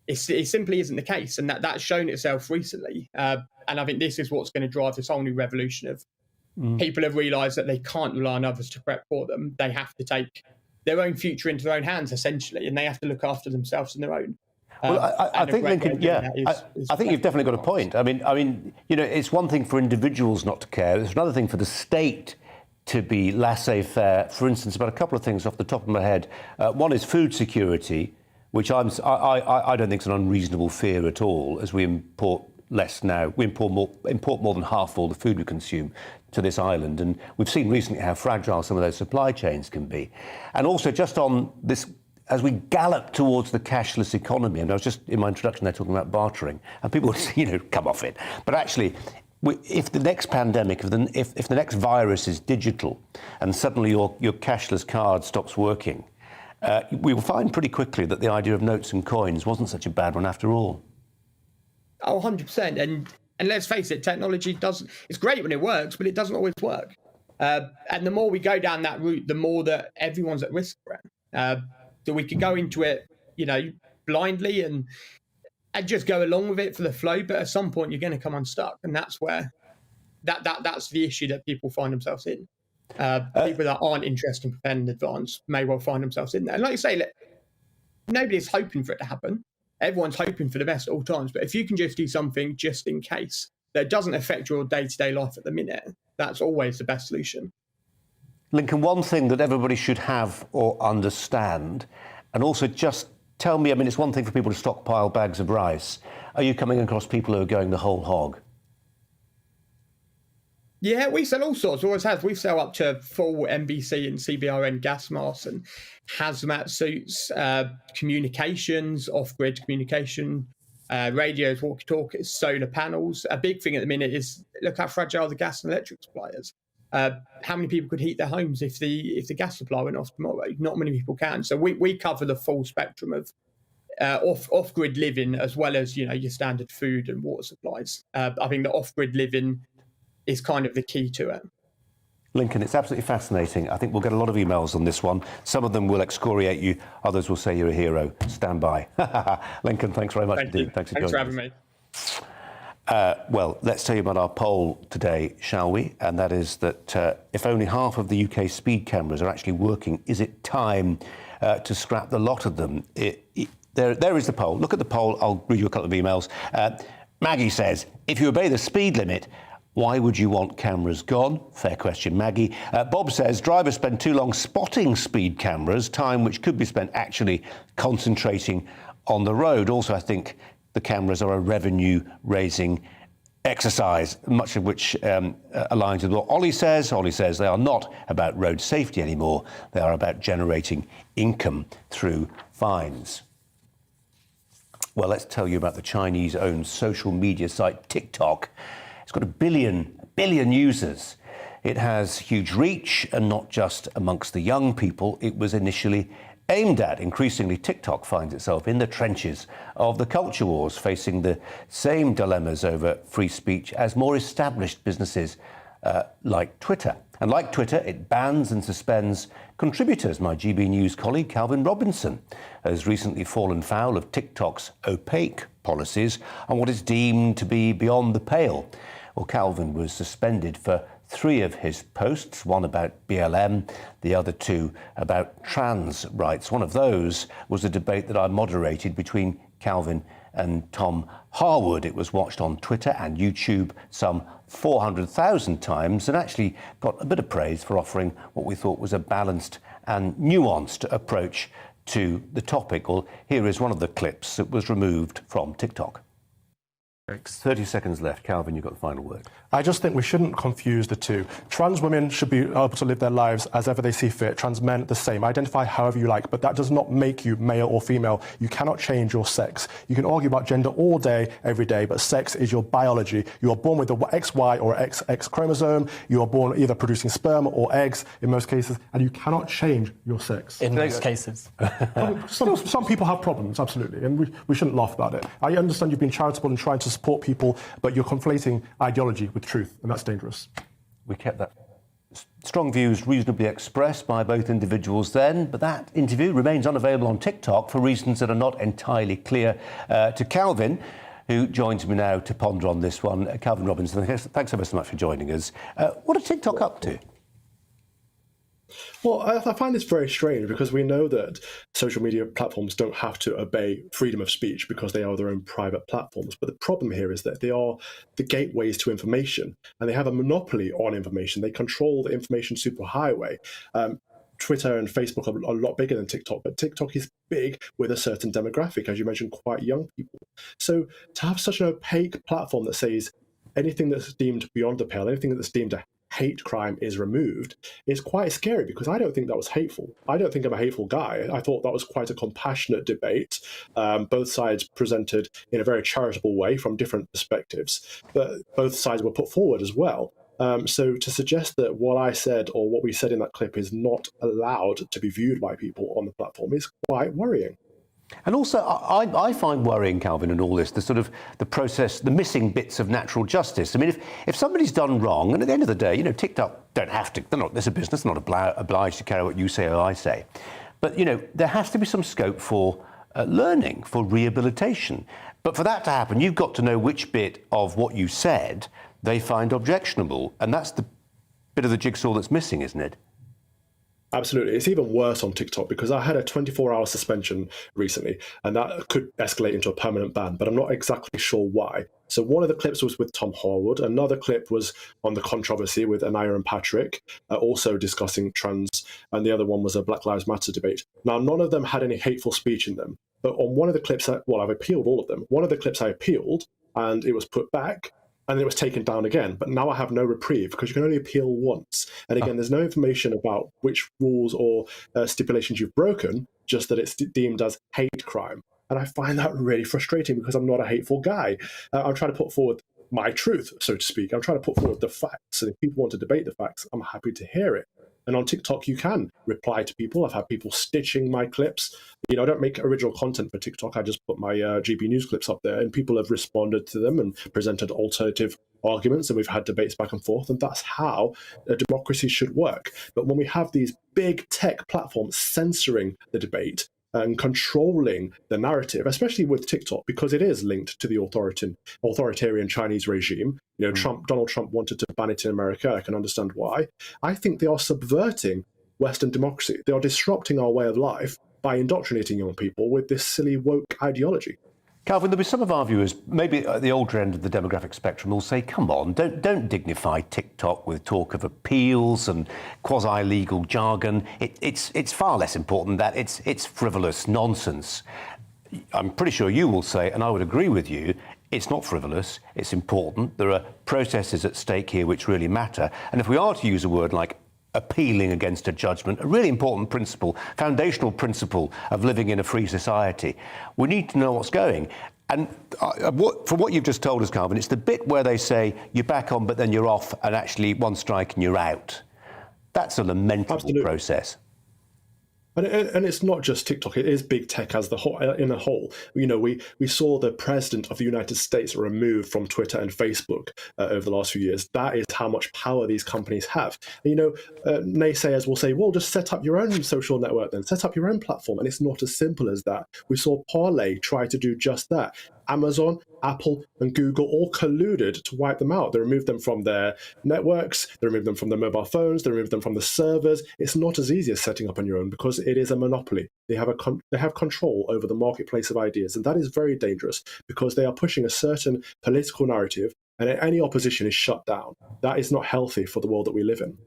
it simply isn't the case. And that's shown itself recently. And I think this is what's going to drive this whole new revolution of people have realised that they can't rely on others to prep for them. They have to take their own future into their own hands, essentially, and they have to look after themselves and their own. Well, I think, Lincoln, I think you've definitely got a point. I mean, it's one thing for individuals not to care. It's another thing for the state to be laissez-faire, for instance, about a couple of things off the top of my head. One is food security, which I don't think is an unreasonable fear at all, as we import less now. We import more than half all the food we consume to this island, and we've seen recently how fragile some of those supply chains can be. And also, just on this, as we gallop towards the cashless economy, and I was just in my introduction there talking about bartering, and people would come off it, but actually, if the next pandemic, if the next virus is digital, and suddenly your cashless card stops working, we will find pretty quickly that the idea of notes and coins wasn't such a bad one after all. Oh, 100%. And let's face it, technology it's great when it works, but it doesn't always work. And the more we go down that route, the more that everyone's at risk for it. So we can go into it, blindly and just go along with it for the flow, but at some point you're going to come unstuck, and that's where that's the issue that people find themselves in. People that aren't interested in preparing in advance may well find themselves in there. And like you say, nobody's hoping for it to happen. Everyone's hoping for the best at all times, but if you can just do something just in case that doesn't affect your day-to-day life at the minute, that's always the best solution. Lincoln, one thing that everybody should have or understand, and also just tell me, it's one thing for people to stockpile bags of rice. Are you coming across people who are going the whole hog? Yeah, we sell all sorts, always have. We sell up to full NBC and CBRN gas masks and hazmat suits, communications, off-grid communication, radios, walkie-talkies, solar panels. A big thing at the minute is look how fragile the gas and electric supply is. How many people could heat their homes if the gas supply went off tomorrow? Not many people can. So we cover the full spectrum of off-grid living, as well as your standard food and water supplies. I think the off-grid living is kind of the key to it. Lincoln, it's absolutely fascinating. I think we'll get a lot of emails on this one. Some of them will excoriate you. Others will say you're a hero. Stand by. Lincoln, thanks very much indeed. Thanks for having me. Well, let's tell you about our poll today, shall we? And that is that if only half of the UK speed cameras are actually working, is it time to scrap the lot of them? There is the poll. Look at the poll. I'll read you a couple of emails. Maggie says, if you obey the speed limit, why would you want cameras gone? Fair question, Maggie. Bob says, drivers spend too long spotting speed cameras, time which could be spent actually concentrating on the road. Also, I think the cameras are a revenue-raising exercise, much of which aligns with what Ollie says. Ollie says they are not about road safety anymore. They are about generating income through fines. Well, let's tell you about the Chinese-owned social media site TikTok. It's got a billion users. It has huge reach, and not just amongst the young people it was initially aimed at. Increasingly, TikTok finds itself in the trenches of the culture wars, facing the same dilemmas over free speech as more established businesses like Twitter. And like Twitter, it bans and suspends contributors. My GBNews colleague, Calvin Robinson, has recently fallen foul of TikTok's opaque policies on what is deemed to be beyond the pale. Well, Calvin was suspended for 3 of his posts, one about BLM, the other 2 about trans rights. One of those was a debate that I moderated between Calvin and Tom Harwood. It was watched on Twitter and YouTube some 400,000 times and actually got a bit of praise for offering what we thought was a balanced and nuanced approach to the topic. Well, here is one of the clips that was removed from TikTok. 30 seconds left. Calvin, you've got the final word. I just think we shouldn't confuse the two. Trans women should be able to live their lives as ever they see fit. Trans men, the same. Identify however you like, but that does not make you male or female. You cannot change your sex. You can argue about gender all day, every day, but sex is your biology. You are born with the XY or XX chromosome. You are born either producing sperm or eggs in most cases, and you cannot change your sex. In most cases. Some people have problems, absolutely, and we shouldn't laugh about it. I understand you've been charitable and trying to support people, but you're conflating ideology with truth, and that's dangerous. We kept that. Strong views reasonably expressed by both individuals then, but that interview remains unavailable on TikTok for reasons that are not entirely clear to Calvin, who joins me now to ponder on this one. Calvin Robinson, thanks ever so much for joining us. What are TikTok up to? Well, I find this very strange because we know that social media platforms don't have to obey freedom of speech because they are their own private platforms. But the problem here is that they are the gateways to information, and they have a monopoly on information. They control the information superhighway. Twitter and Facebook are a lot bigger than TikTok, but TikTok is big with a certain demographic, as you mentioned, quite young people. So to have such an opaque platform that says anything that's deemed beyond the pale, anything that's deemed a hate crime is removed, is quite scary because I don't think that was hateful. I don't think I'm a hateful guy. I thought that was quite a compassionate debate. Both sides presented in a very charitable way from different perspectives, but both sides were put forward as well. So to suggest that what I said or what we said in that clip is not allowed to be viewed by people on the platform is quite worrying. And also, I find worrying, Calvin, in all this, the process, the missing bits of natural justice. I mean, if somebody's done wrong, and at the end of the day, you know, TikTok don't have to, there's a business, they're not obliged to carry what you say or I say. But, you know, there has to be some scope for learning, for rehabilitation. But for that to happen, you've got to know which bit of what you said they find objectionable. And that's the bit of the jigsaw that's missing, isn't it? Absolutely. It's even worse on TikTok because I had a 24-hour suspension recently, and that could escalate into a permanent ban, but I'm not exactly sure why. So one of the clips was with Tom Harwood. Another clip was on the controversy with Anaya and Patrick, also discussing trans, and the other one was a Black Lives Matter debate. Now, none of them had any hateful speech in them, but on one of the clips, I've appealed all of them. One of the clips I appealed, and it was put back, and then it was taken down again. But now I have no reprieve because you can only appeal once. And again, there's no information about which rules or stipulations you've broken, just that it's deemed as hate crime. And I find that really frustrating because I'm not a hateful guy. I'm trying to put forward my truth, so to speak. I'm trying to put forward the facts. And if people want to debate the facts, I'm happy to hear it. And on TikTok, you can reply to people. I've had people stitching my clips. You know, I don't make original content for TikTok. I just put my GBNews clips up there, and people have responded to them and presented alternative arguments, and we've had debates back and forth, and that's how a democracy should work. But when we have these big tech platforms censoring the debate and controlling the narrative, especially with TikTok, because it is linked to the authoritarian Chinese regime. You know, Donald Trump wanted to ban it in America. I can understand why. I think they are subverting Western democracy. They are disrupting our way of life by indoctrinating young people with this silly woke ideology. Calvin, there'll be some of our viewers, maybe at the older end of the demographic spectrum, will say, come on, don't dignify TikTok with talk of appeals and quasi-legal jargon. It's far less important than that. It's frivolous nonsense. I'm pretty sure you will say, and I would agree with you, it's not frivolous, it's important. There are processes at stake here which really matter. And if we are to use a word like appealing against a judgment, a really important principle, foundational principle of living in a free society, we need to know what's going. And from what you've just told us, Calvin, it's the bit where they say you're back on, but then you're off, and actually one strike and you're out. That's a lamentable process. And it's not just TikTok, it is big tech as the whole, in a whole. You know, we saw the president of the United States removed from Twitter and Facebook over the last few years. That is how much power these companies have. And, you know, naysayers will say, well, just set up your own social network then, set up your own platform. And it's not as simple as that. We saw Parler try to do just that. Amazon, Apple, and Google all colluded to wipe them out. They removed them from their networks, they removed them from their mobile phones, they removed them from the servers. It's not as easy as setting up on your own because it is a monopoly. They have control over the marketplace of ideas, and that is very dangerous because they are pushing a certain political narrative, and any opposition is shut down. That is not healthy for the world that we live in.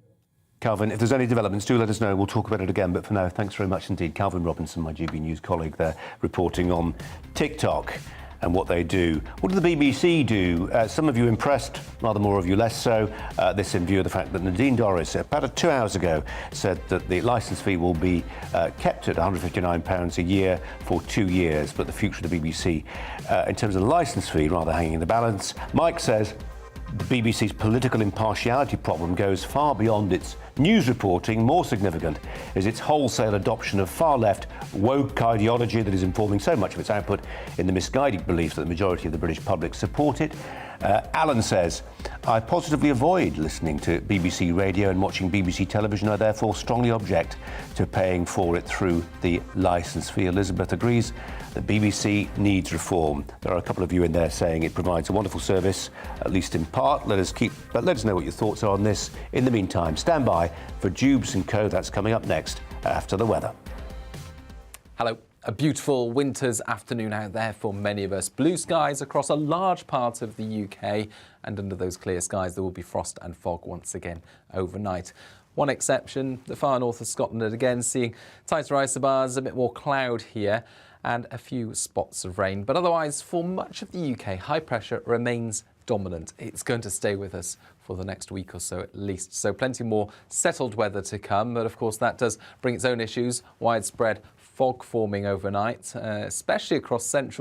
Calvin, if there's any developments, do let us know. We'll talk about it again. But for now, thanks very much indeed. Calvin Robinson, my GB News colleague there, reporting on TikTok and what they do. What did the BBC do? Some of you impressed, rather more of you less so. This in view of the fact that Nadine Dorries, about 2 hours ago, said that the licence fee will be kept at £159 a year for 2 years, but the future of the BBC, in terms of the licence fee, rather hanging in the balance. Mike says the BBC's political impartiality problem goes far beyond its news reporting. More significant is its wholesale adoption of far-left woke ideology that is informing so much of its output in the misguided belief that the majority of the British public support it. Alan says, I positively avoid listening to BBC radio and watching BBC television. I therefore strongly object to paying for it through the licence fee. Elizabeth agrees that BBC needs reform. There are a couple of you in there saying it provides a wonderful service, at least in part. Let us know what your thoughts are on this. In the meantime, stand by for Jubes & Co. That's coming up next after the weather. Hello. A beautiful winter's afternoon out there for many of us. Blue skies across a large part of the UK, and under those clear skies there will be frost and fog once again overnight. One exception, the far north of Scotland, again seeing tighter isobars, a bit more cloud here and a few spots of rain. But otherwise, for much of the UK, high pressure remains dominant. It's going to stay with us for the next week or so at least. So plenty more settled weather to come, but of course that does bring its own issues. Widespread fog forming overnight, especially across central